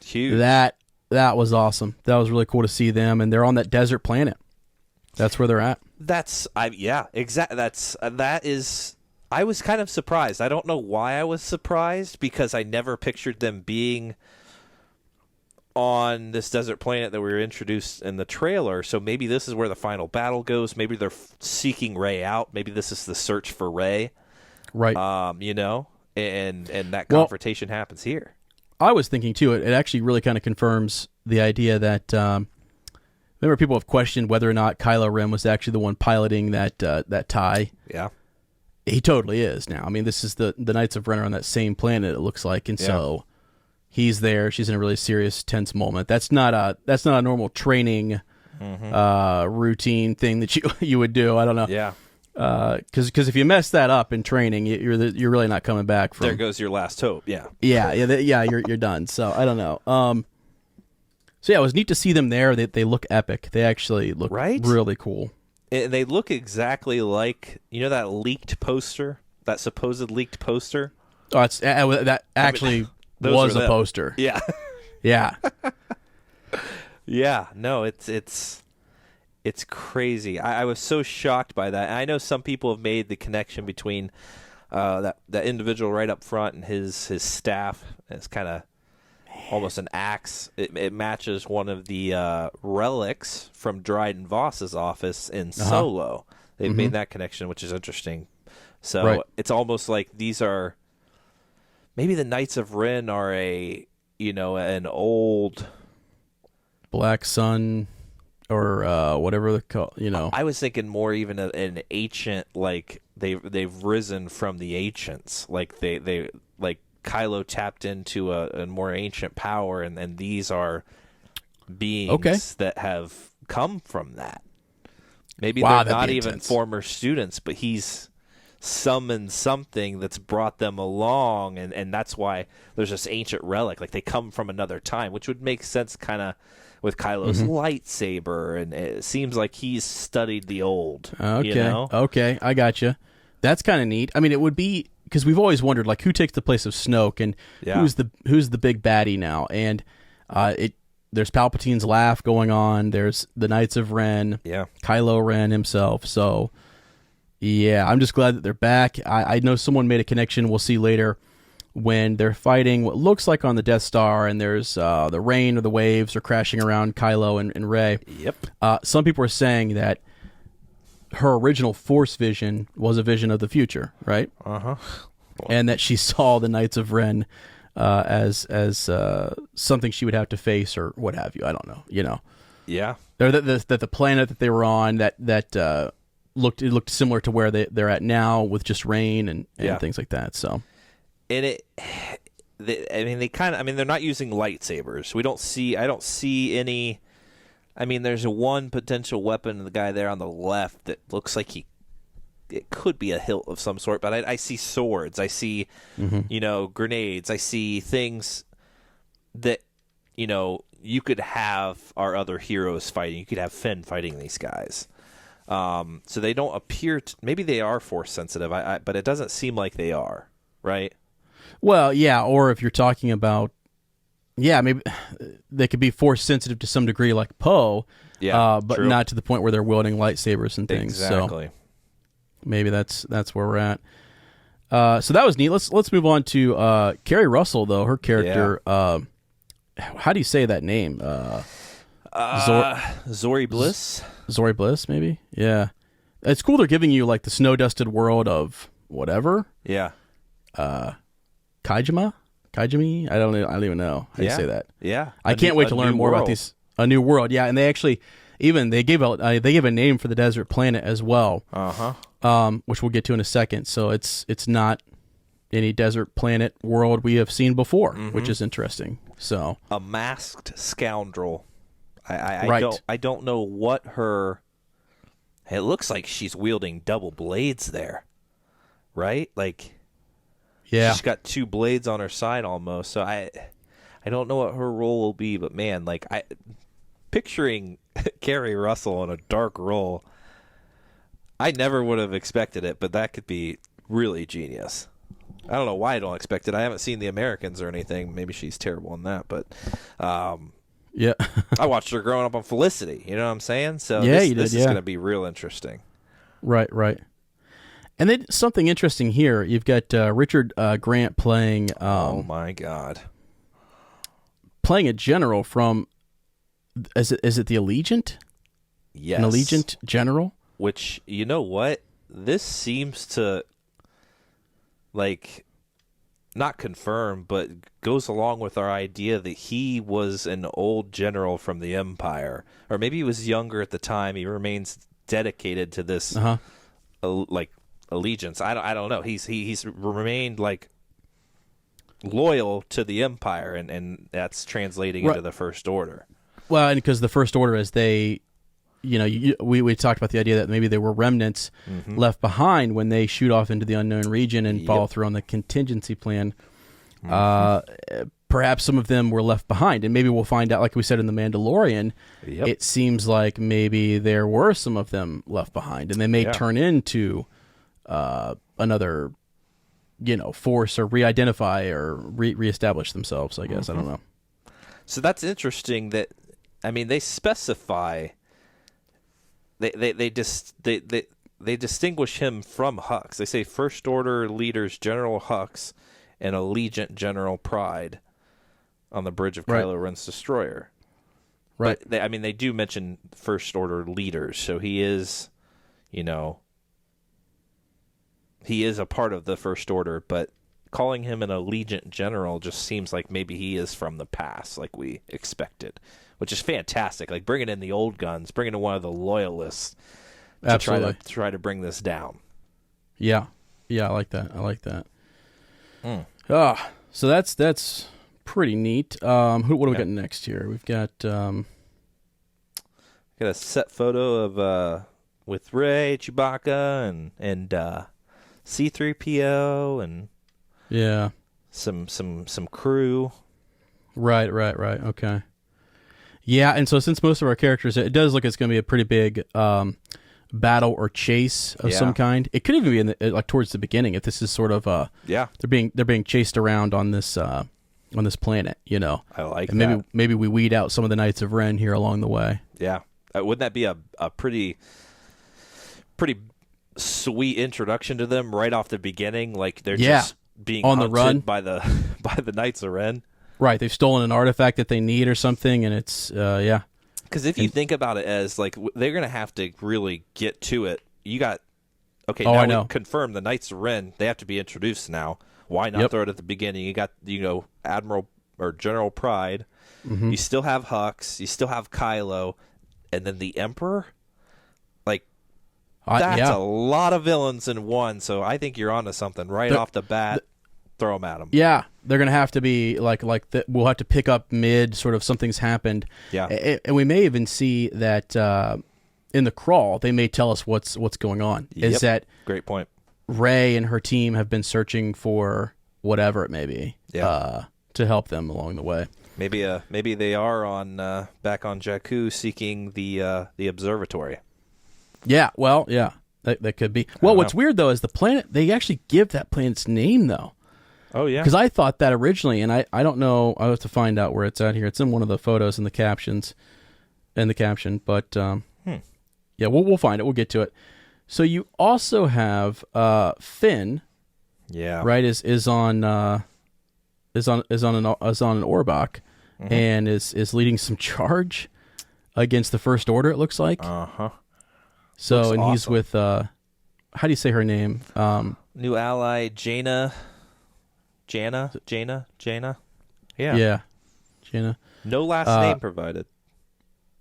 Huge. That was awesome. That was really cool to see them, and they're on that desert planet. That's where they're at. I was kind of surprised. I don't know why I was surprised, because I never pictured them being on this desert planet that we were introduced in the trailer. So maybe this is where the final battle goes. Maybe they're seeking Rey out. Maybe this is the search for Rey. Right. And that confrontation happens here. I was thinking too, it actually really kind of confirms the idea that remember, people have questioned whether or not Kylo Ren was actually the one piloting that TIE. Yeah. He totally is now. I mean, this is the Knights of Ren are on that same planet, it looks like, and so he's there. She's in a really serious, tense moment. That's not a normal training routine thing that you would do. I don't know. Yeah. Because if you mess that up in training, you're really not coming back from. There goes your last hope. Yeah. Yeah. You're done. So I don't know. So yeah, it was neat to see them there. They look epic. They actually look really cool. And they look exactly like that leaked poster, that supposed leaked poster. Oh, it's that actually. Was a poster. Yeah. Yeah. Yeah. No, it's crazy. I was so shocked by that. And I know some people have made the connection between that individual right up front and his staff. It's kind of almost an axe. It matches one of the relics from Dryden Voss's office in Solo. They've made that connection, which is interesting. So it's almost like these are. Maybe the Knights of Ren are an old Black Sun or whatever they call. I was thinking more even an ancient, like they've risen from the ancients, like they like Kylo tapped into a more ancient power, and these are beings that have come from that. Maybe they're not even former students, but he's summon something that's brought them along, and that's why there's this ancient relic, like they come from another time, which would make sense kind of with Kylo's lightsaber, and it seems like he's studied the old. Okay, I got you. That's kind of neat. I mean, it would be, because we've always wondered like who takes the place of Snoke, and who's the big baddie now, and there's Palpatine's laugh going on, there's the Knights of Ren, Kylo Ren himself, so yeah, I'm just glad that they're back. I know someone made a connection, we'll see later, when they're fighting what looks like on the Death Star, and there's the rain or the waves are crashing around Kylo and Rey. Yep. Some people are saying that her original Force vision was a vision of the future, right? And that she saw the Knights of Ren as something she would have to face or what have you. I don't know. Yeah. That the planet that they were on that looked similar to where they're at now, with just rain and things like that. So, and they're not using lightsabers. I don't see any. I mean, there's one potential weapon, the guy there on the left, that looks like he it could be a hilt of some sort, but I see swords. I see, grenades. I see things that, you could have our other heroes fighting. You could have Finn fighting these guys. So they don't appear to, maybe they are force sensitive, but it doesn't seem like they are, right? Well, yeah, or if you're talking about, maybe they could be force sensitive to some degree, like Poe, but true. not to the point where they're wielding lightsabers and things. Exactly. So maybe that's where we're at. So that was neat. Let's move on to Kerry Russell, though. Her character, how do you say that name? Zori Bliss? Zori Bliss, maybe? Yeah. It's cool they're giving you, like, the snow-dusted world of whatever. Yeah. Kaijimi? I don't even know how you say that. Yeah. I can't wait to learn more about these. A new world, yeah. And they actually, they gave a name for the desert planet as well. Which we'll get to in a second. So it's not any desert planet world we have seen before, which is interesting. So a masked scoundrel. Right. I don't know what her. It looks like she's wielding double blades there, right? Like, yeah, she's got two blades on her side almost. So I don't know what her role will be, but man, like picturing Kerry Russell in a dark role, I never would have expected it, but that could be really genius. I don't know why I don't expect it. I haven't seen The Americans or anything. Maybe she's terrible in that, but yeah, I watched her growing up on Felicity. You know what I'm saying? So this is going to be real interesting. Right. And then something interesting here. You've got Richard Grant playing. Oh my God! Playing a general from. Is it the Allegiant? Yes, an Allegiant general. Which, you know what? This seems to, like, not confirm, but goes along with our idea that he was an old general from the Empire. Or maybe he was younger at the time. He remains dedicated to this, allegiance. I don't know. He's remained, like, loyal to the Empire, and that's translating into the First Order. Well, and because the First Order, as they... we talked about the idea that maybe there were remnants left behind when they shoot off into the unknown region and follow through on the contingency plan. Perhaps some of them were left behind, and maybe we'll find out, like we said in The Mandalorian, it seems like maybe there were some of them left behind, and they may turn into another, force or re-identify or re-establish themselves, I guess. I don't know. So that's interesting that, they specify... They distinguish him from Hux. They say First Order leaders General Hux and Allegiant General Pride on the bridge of Kylo Ren's destroyer. Right. But they do mention First Order leaders, so he is, he is a part of the First Order. But calling him an Allegiant General just seems like maybe he is from the past, like we expected. Which is fantastic. Like bringing in the old guns, bringing in one of the loyalists to try to bring this down. Yeah, I like that. So that's pretty neat. What do we got next here? We've got a set photo of with Rey, Chewbacca, and C-3PO, and some crew. Right. Okay. Yeah, and so since most of our characters, it does look like it's going to be a pretty big battle or chase of some kind. It could even be towards the beginning, if this is sort of they're being chased around on this planet. I like and that. Maybe we weed out some of the Knights of Ren here along the way. Yeah, wouldn't that be a pretty sweet introduction to them right off the beginning? Like they're just being on the run by the Knights of Ren. Right, they've stolen an artifact that they need or something, and it's, Because if you think about it as, like, they're going to have to really get to it. You got, now we confirmed the Knights of Ren, they have to be introduced now. Why not throw it at the beginning? You got, Admiral or General Pride. You still have Hux. You still have Kylo. And then the Emperor? Like, that's a lot of villains in one, so I think you're onto something right off the bat. Throw them at them. Yeah, they're going to have to be we'll have to pick up mid, sort of something's happened. Yeah. And we may even see that in in the crawl, they may tell us what's going on. Is that great point? Rey and her team have been searching for whatever it may be, to help them along the way. Maybe they are on back on Jakku seeking the observatory. Yeah, well, yeah, that could be. Well, what's weird though is the planet. They actually give that planet's name though. Oh yeah, because I thought that originally, and I don't know. I have to find out where it's at here. It's in one of the photos in the captions, But yeah, we'll find it. We'll get to it. So you also have Finn. Yeah. Right. Is on an Orbach, and is leading some charge against the First Order. It looks like. So looks and awesome. he's with how do you say her name? New ally Jaina. Yeah. Yeah. Jaina. No last name provided.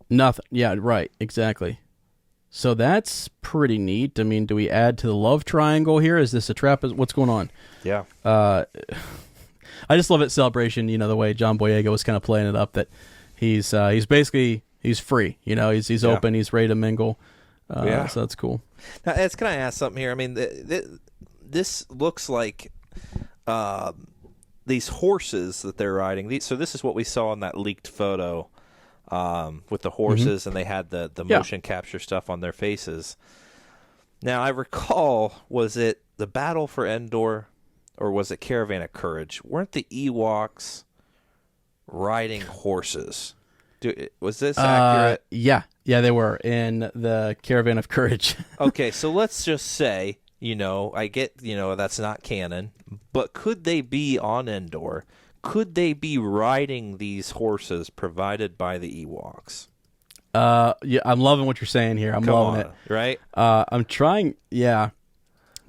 Nothing. Yeah. Right. Exactly. So that's pretty neat. I mean, do we add to the love triangle here? Is this a trap? What's going on? Yeah. I just love it. Celebration. You know, the way John Boyega was kind of playing it up, that he's basically he's free. You know, he's open. He's ready to mingle. So that's cool. Now, Ed, can I ask something here? I mean, this looks like these horses that they're riding. So this is what we saw in that leaked photo with the horses, and they had the motion capture stuff on their faces. Now, I recall, was it the Battle for Endor, or was it Caravan of Courage? Weren't the Ewoks riding horses? Was this accurate? Yeah, they were in the Caravan of Courage. Okay, so let's just say, I get, that's not canon, but could they be on Endor? Could they be riding these horses provided by the Ewoks? Yeah, I'm loving what you're saying here. I'm loving it. Right? I'm trying,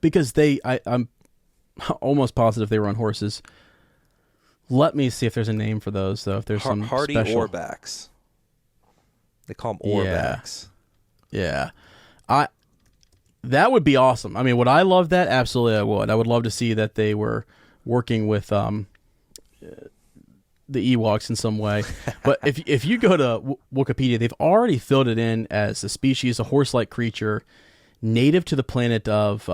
because I'm almost positive they were on horses. Let me see if there's a name for those, though. If there's some Hardy special Orbaks. They call them Orbaks. Yeah. That would be awesome. I mean, would I love that? Absolutely, I would. I would love to see that they were working with the Ewoks in some way. But if you go to Wikipedia, they've already filled it in as a species, a horse-like creature native to the planet of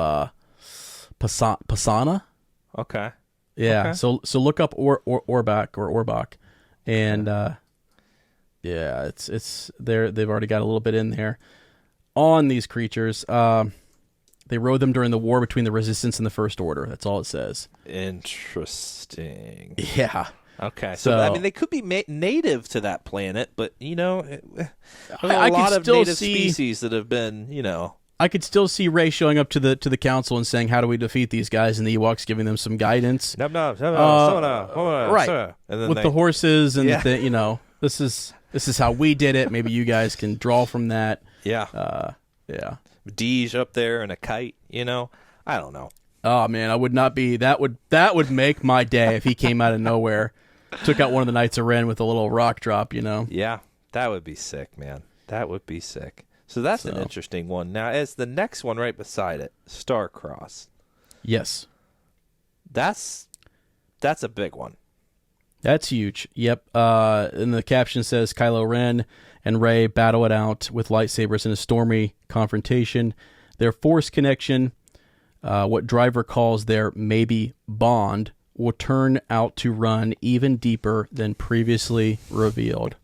Pasana. Okay. Yeah. Okay. So look up Orbach, and it's there. They've already got a little bit in there on these creatures. They rode them during the war between the Resistance and the First Order. That's all it says. Interesting. Yeah. Okay. So I mean, they could be native to that planet, but there's a I lot could of still native see- species that have been, I could still see Rey showing up to the council and saying, "How do we defeat these guys?" And the Ewoks giving them some guidance. Right. And then With the horses and this is how we did it. Maybe you guys can draw from that. Yeah. Yeah. Deej up there and a kite, I don't know. Oh man, I would not be. That would make my day if he came out of nowhere, took out one of the Knights of Ren with a little rock drop. Yeah, that would be sick, man. That would be sick. So that's an interesting one. Now, as the next one right beside it, Starcross. Yes, that's a big one. That's huge. Yep. And the caption says Kylo Ren and Rey battle it out with lightsabers in a stormy confrontation. Their Force connection, what Driver calls their maybe bond, will turn out to run even deeper than previously revealed.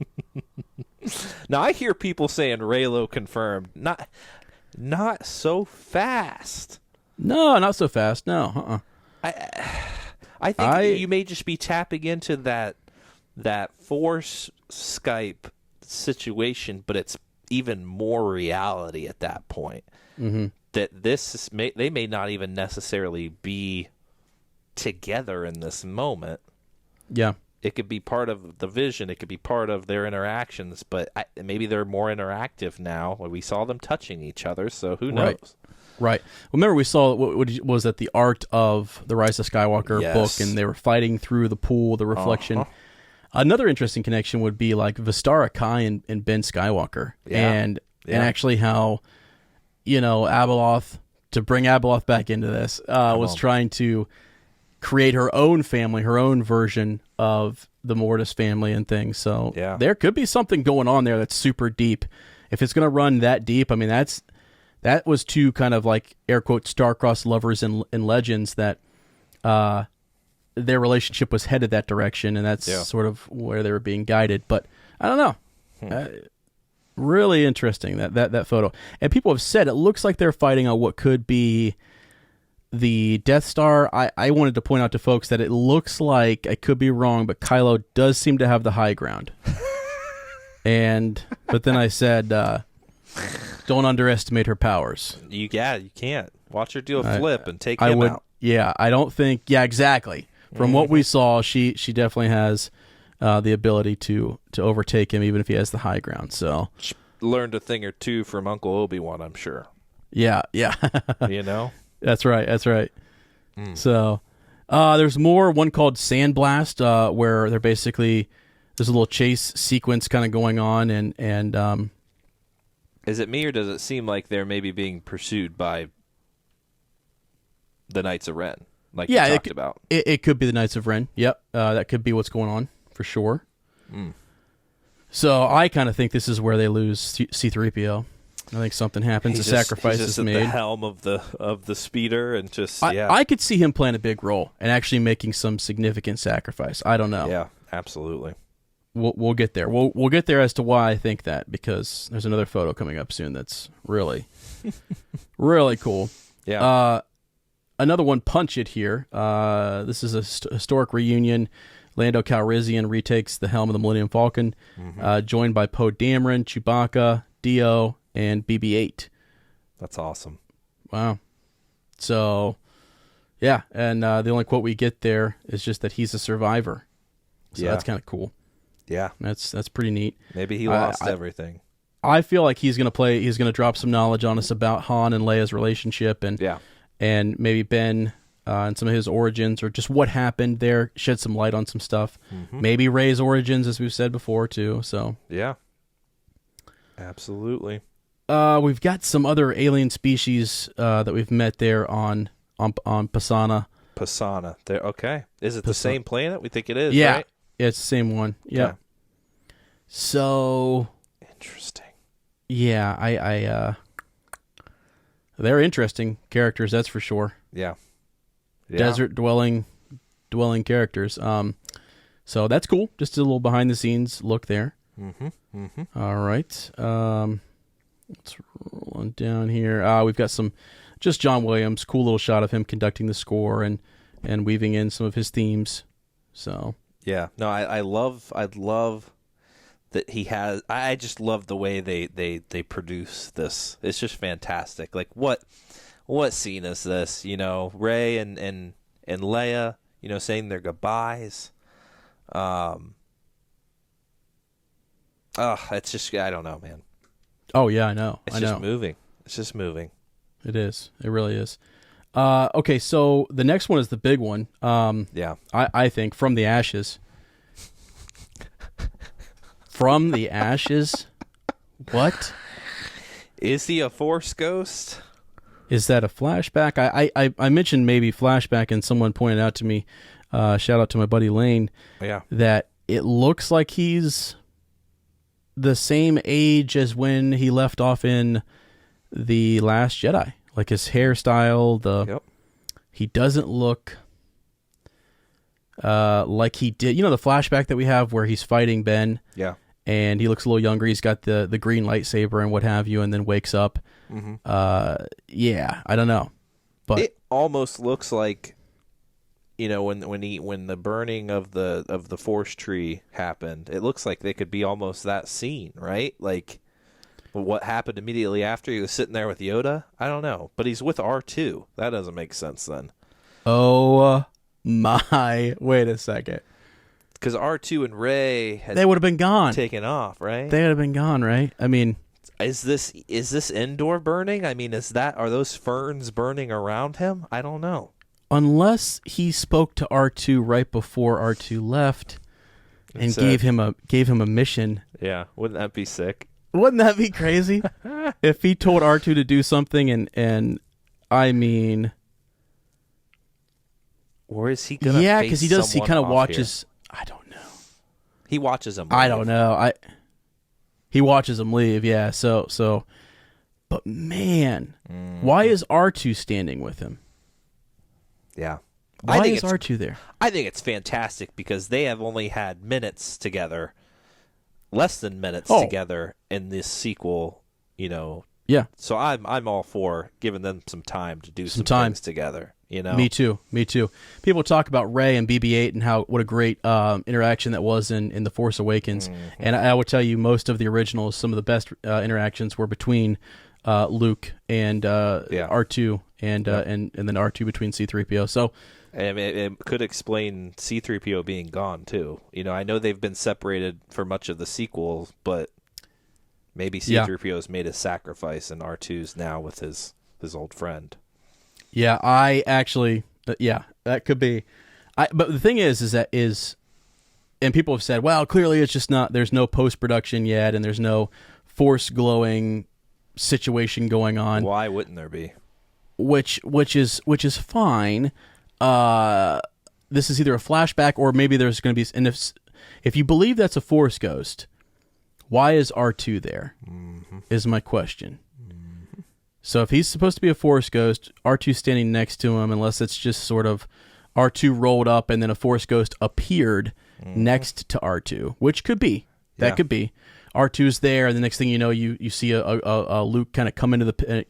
Now, I hear people saying Reylo confirmed. Not so fast. No, not so fast. No. I think you may just be tapping into that Force Skype situation, but it's even more reality at that point. Mm-hmm. That they may not even necessarily be together in this moment. Yeah. It could be part of the vision. It could be part of their interactions, but maybe they're more interactive now. We saw them touching each other, so who knows? Right. Well, remember we saw what was at the Art of the Rise of Skywalker book, and they were fighting through the pool, the reflection. Another interesting connection would be like Vistara Kai and Ben Skywalker, and actually how Abeloth, to bring Abeloth back into this, was trying to create her own family, her own version of the Mortis family and things. So there could be something going on there that's super deep if it's going to run that deep, I mean, that was two kind of like air quote star-crossed lovers in Legends that their relationship was headed that direction, and that's sort of where they were being guided. But I don't know. Really interesting that photo. And people have said it looks like they're fighting on what could be the Death Star. I wanted to point out to folks that it looks like, I could be wrong, but Kylo does seem to have the high ground. But then I said, don't underestimate her powers. You can't. Watch her do a flip and take him out. Yeah, I don't think. Yeah, exactly. From what we saw, she definitely has the ability to overtake him, even if he has the high ground. So she learned a thing or two from Uncle Obi-Wan, I'm sure. Yeah. You know? That's right. So there's more. One called Sandblast, where they're basically, there's a little chase sequence kind of going on, and is it me, or does it seem like they're maybe being pursued by the Knights of Ren, like you talked about? It could be the Knights of Ren. Yep, that could be what's going on for sure. So I kind of think this is where they lose C-3PO. I think something happens. A sacrifice is made. At the helm of the speeder, and just I could see him playing a big role and actually making some significant sacrifice. I don't know. Yeah, absolutely. We'll get there. We'll get there as to why I think that, because there's another photo coming up soon that's really, really cool. Yeah. Another one, Punch It here. This is a historic reunion. Lando Calrissian retakes the helm of the Millennium Falcon, joined by Poe Dameron, Chewbacca, Dio, and BB-8. That's awesome. Wow. So, yeah, and the only quote we get there is just that he's a survivor. So that's kind of cool. Yeah. That's pretty neat. Maybe he lost everything. I feel like he's going to drop some knowledge on us about Han and Leia's relationship, and maybe Ben and some of his origins, or just what happened there, shed some light on some stuff. Maybe Rey's origins, as we've said before, too. So yeah. Absolutely. We've got some other alien species that we've met there on Pasana. Pasana. There. Okay. Is it the same planet? We think it is. Yeah. Right? It's the same one. Yeah. Okay. So interesting. Yeah, they're interesting characters, that's for sure. Yeah. Desert dwelling characters. So that's cool. Just a little behind the scenes look there. All right. Let's roll on down here. We've got some just John Williams, cool little shot of him conducting the score and weaving in some of his themes. So yeah, no, I love that he has. I just love the way they produce this. It's just fantastic. Like what scene is this? You know, Rey and Leia, you know, saying their goodbyes. It's just, I don't know, man. Oh yeah, I know. It's just moving. It's just moving. It is. It really is. Okay, so the next one is the big one. Yeah. I think From the Ashes. From the Ashes? What? Is he a Force ghost? Is that a flashback? I mentioned maybe flashback, and someone pointed out to me, shout out to my buddy Lane, that it looks like he's the same age as when he left off in The Last Jedi. Like his hairstyle, he doesn't look like he did. You know the flashback that we have where he's fighting Ben? Yeah. And he looks a little younger. He's got the green lightsaber and what have you, and then wakes up. Yeah, I don't know. But it almost looks like, you know, when the burning of the Force tree happened, it looks like they could be almost that scene, right? Like what happened immediately after he was sitting there with Yoda? I don't know. But he's with R2. That doesn't make sense then. Oh my, wait a second. Because R2 and Rey they would have been gone. Taken off, right? They would have been gone, right? I mean, is this indoor burning? I mean, are those ferns burning around him? I don't know. Unless he spoke to R2 right before R2 left and gave him a mission. Yeah, wouldn't that be sick? Wouldn't that be crazy? If he told R2 to do something and I mean, or is he gonna? Yeah, because he does. He kind of watches. Here? I don't know. He watches him. I don't know. He watches them leave. Yeah. So, but man, why is R2 standing with him? Yeah. Why is R2 there? I think it's fantastic because they have only had minutes together, less than minutes together in this sequel, Yeah. So I'm all for giving them some time to do some things together, Me too. People talk about Rey and BB-8 and what a great interaction that was in The Force Awakens. And I will tell you, most of the originals, some of the best interactions were between Luke and R2 and then R2 between C-3PO. So and it could explain C-3PO being gone too. I know they've been separated for much of the sequel, but maybe C-3PO's made a sacrifice and R2's now with his old friend. Yeah, I actually that could be. But the thing is and people have said, well, clearly it's just not. There's no post-production yet, and there's no Force glowing situation going on. Why wouldn't there be? Which is fine. This is either a flashback or maybe there's going to be. And if you believe that's a Force ghost, why is R2 there? Is my question. So if he's supposed to be a Force ghost, R2 standing next to him, unless it's just sort of R2 rolled up and then a Force ghost appeared next to R2, which could be. That could be. R2's there, and the next thing you know, you see a Luke kind of come into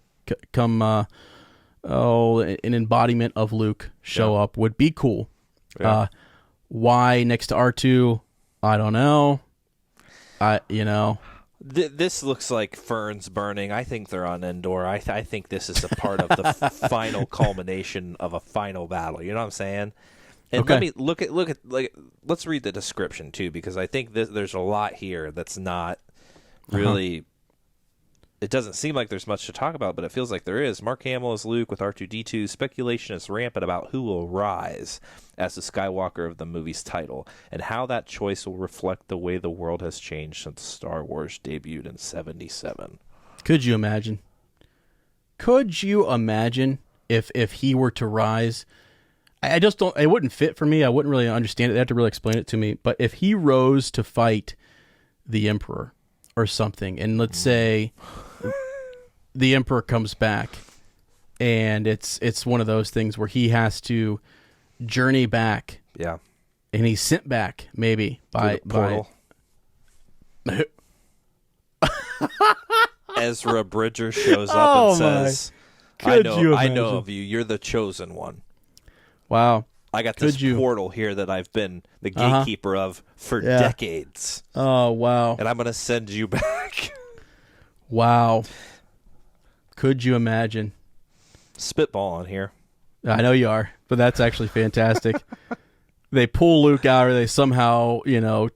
an embodiment of Luke show up. Would be cool. Yeah. Why next to R2? I don't know. This looks like ferns burning. I think they're on Endor. I think this is a part of the final culmination of a final battle. You know what I'm saying? And let me look at let's read the description too, because I think there's a lot here that's not really. It doesn't seem like there's much to talk about, but it feels like there is. Mark Hamill as Luke with R2-D2. Speculation is rampant about who will rise as the Skywalker of the movie's title, and how that choice will reflect the way the world has changed since Star Wars debuted in '77. Could you imagine? Could you imagine if he were to rise? I just don't. It wouldn't fit for me. I wouldn't really understand it. They have to really explain it to me. But if he rose to fight the Emperor or something, and let's say the Emperor comes back, and it's one of those things where he has to journey back. Yeah. And he's sent back maybe by portal. Ezra Bridger shows up and says, I know of you. You're the chosen one. Wow. I got this portal here that I've been the gatekeeper of for decades. Oh, wow. And I'm going to send you back. Wow. Could you imagine? Spitball on here. I know you are, but that's actually fantastic. They pull Luke out, or they somehow,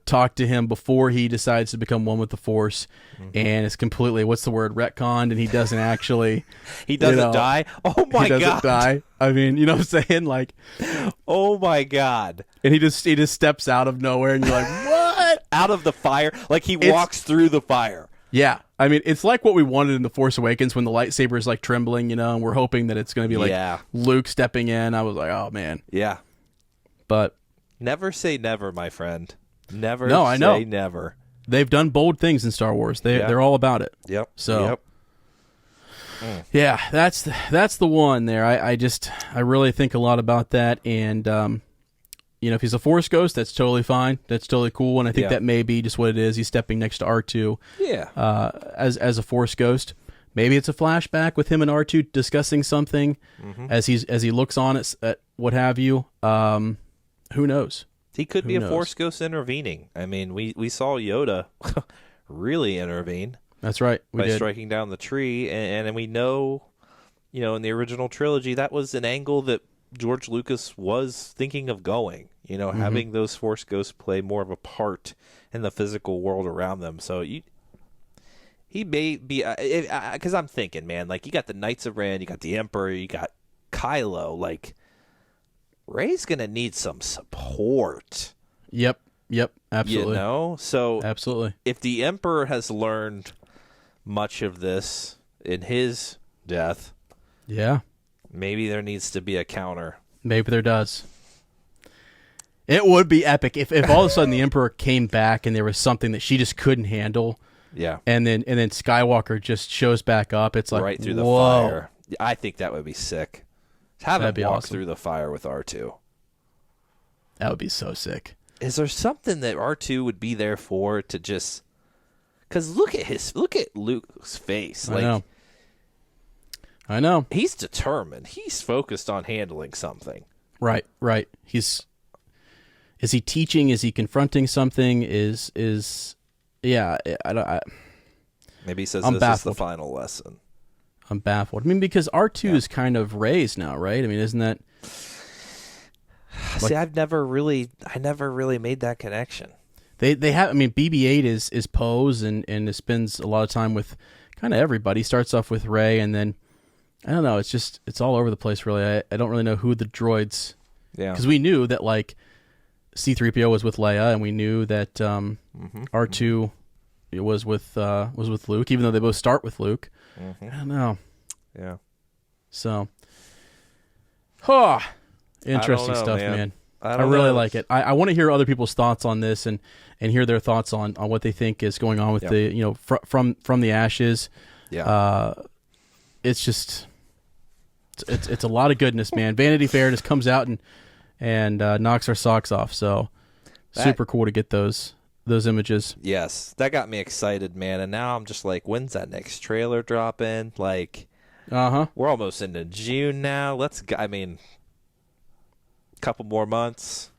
talk to him before he decides to become one with the Force, and it's completely, what's the word, retconned, and he doesn't actually... He doesn't die? Oh, my God. He doesn't die. I mean, you know what I'm saying? Like... Oh, my God. And he just steps out of nowhere, and you're like, what? Out of the fire? Like he walks through the fire. Yeah. I mean, it's like what we wanted in The Force Awakens when the lightsaber is like trembling, and we're hoping that it's going to be like Luke stepping in. I was like, oh, man. Yeah. But... Never say never, my friend. Never I know. Say never. They've done bold things in Star Wars. They're all about it. Yep. So, yeah, that's the one there. I really think a lot about that. And, if he's a Force ghost, that's totally fine. That's totally cool. And I think that may be just what it is. He's stepping next to R2 as a Force ghost. Maybe it's a flashback with him and R2 discussing something as he looks on at what have you. Who knows? He could be a Force ghost intervening. I mean, we saw Yoda really intervene. That's right. By striking down the tree. And we know, in the original trilogy, that was an angle that George Lucas was thinking of going. Having those Force ghosts play more of a part in the physical world around them. So he may be... Because I'm thinking, man, like, you got the Knights of Ren, you got the Emperor, you got Kylo, like... Rey's going to need some support. Yep, absolutely. So absolutely. If the Emperor has learned much of this in his death, maybe there needs to be a counter. Maybe there does. It would be epic if all of a sudden the Emperor came back and there was something that she just couldn't handle. Yeah. And then Skywalker just shows back up. It's like right through the whoa. fire. I think that would be sick. Have That'd be him walk awesome. through the fire with R2. That would be so sick. Is there something that R2 would be there for to just? Because look at Luke's face. I know. He's determined. He's focused on handling something. Right. Is he teaching? Is he confronting something? Maybe he says I'm this baffled. is the final lesson. I'm baffled. I mean, because R2 is kind of raised now, right? I mean, isn't that? See, I never really made that connection. They have. I mean, BB-8 is Poe's and it spends a lot of time with kind of everybody. Starts off with Rey, and then I don't know. It's all over the place. Really, I don't really know who the droids. Yeah. Because we knew that like C-3PO was with Leia, and we knew that R2 was with Luke, even though they both start with Luke. I don't know. Yeah. So, interesting know, stuff, man. man. I I don't really know. like it. I want to hear other people's thoughts on this and hear their thoughts on what they think is going on with the from the ashes. Yeah. It's just it's a lot of goodness, man. Vanity Fair just comes out and knocks our socks off. So super cool to get those images. Yes, that got me excited, man. And now I'm just like, when's that next trailer drop in? Like, we're almost into June now. I mean, couple more months.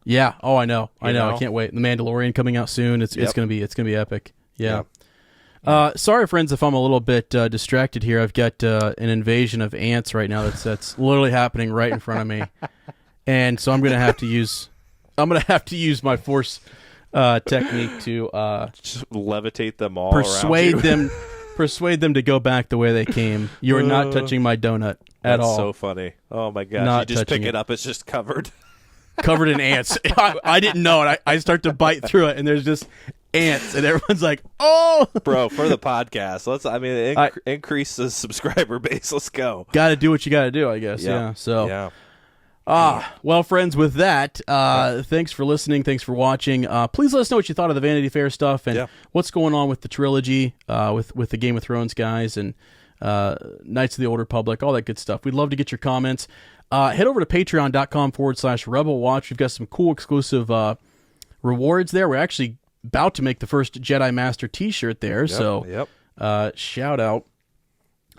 Yeah. Oh, I know. I know? can't wait. The Mandalorian coming out soon. It's gonna be epic. Yeah. Yep. Sorry, friends, if I'm a little bit distracted here. I've got an invasion of ants right now. That's literally happening right in front of me, and so I'm gonna have to use my force technique to Just levitate them all persuade around you. persuade them to go back the way they came. You are not touching my donut at That's all. so funny. Oh my gosh. Not You just touching pick it. it up, it's just covered. Covered in ants. I didn't know it. I start to bite through it, and there's just ants, and everyone's like, "Oh, Bro, for the podcast, increase the subscriber base. Let's go. got to do what you got to do, I guess." Yeah. So. Yeah. Well, friends, with that, thanks for listening. Thanks for watching. Please let us know what you thought of the Vanity Fair stuff and what's going on with the trilogy, with the Game of Thrones guys and Knights of the Old Republic, all that good stuff. We'd love to get your comments. Head over to patreon.com/Rebel Watch. We've got some cool exclusive rewards there. We're actually about to make the first Jedi Master t-shirt there. Shout out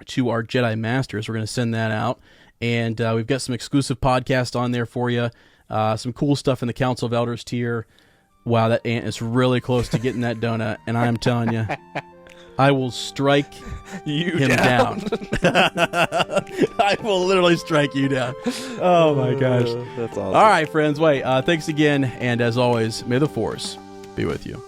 to our Jedi Masters. We're going to send that out. And we've got some exclusive podcasts on there for you. Some cool stuff in the Council of Elders tier. Wow, that ant is really close to getting that donut. And I am telling you, I will strike him down. I will literally strike you down. Oh, my gosh. That's awesome. All right, friends. Thanks again. And as always, may the Force be with you.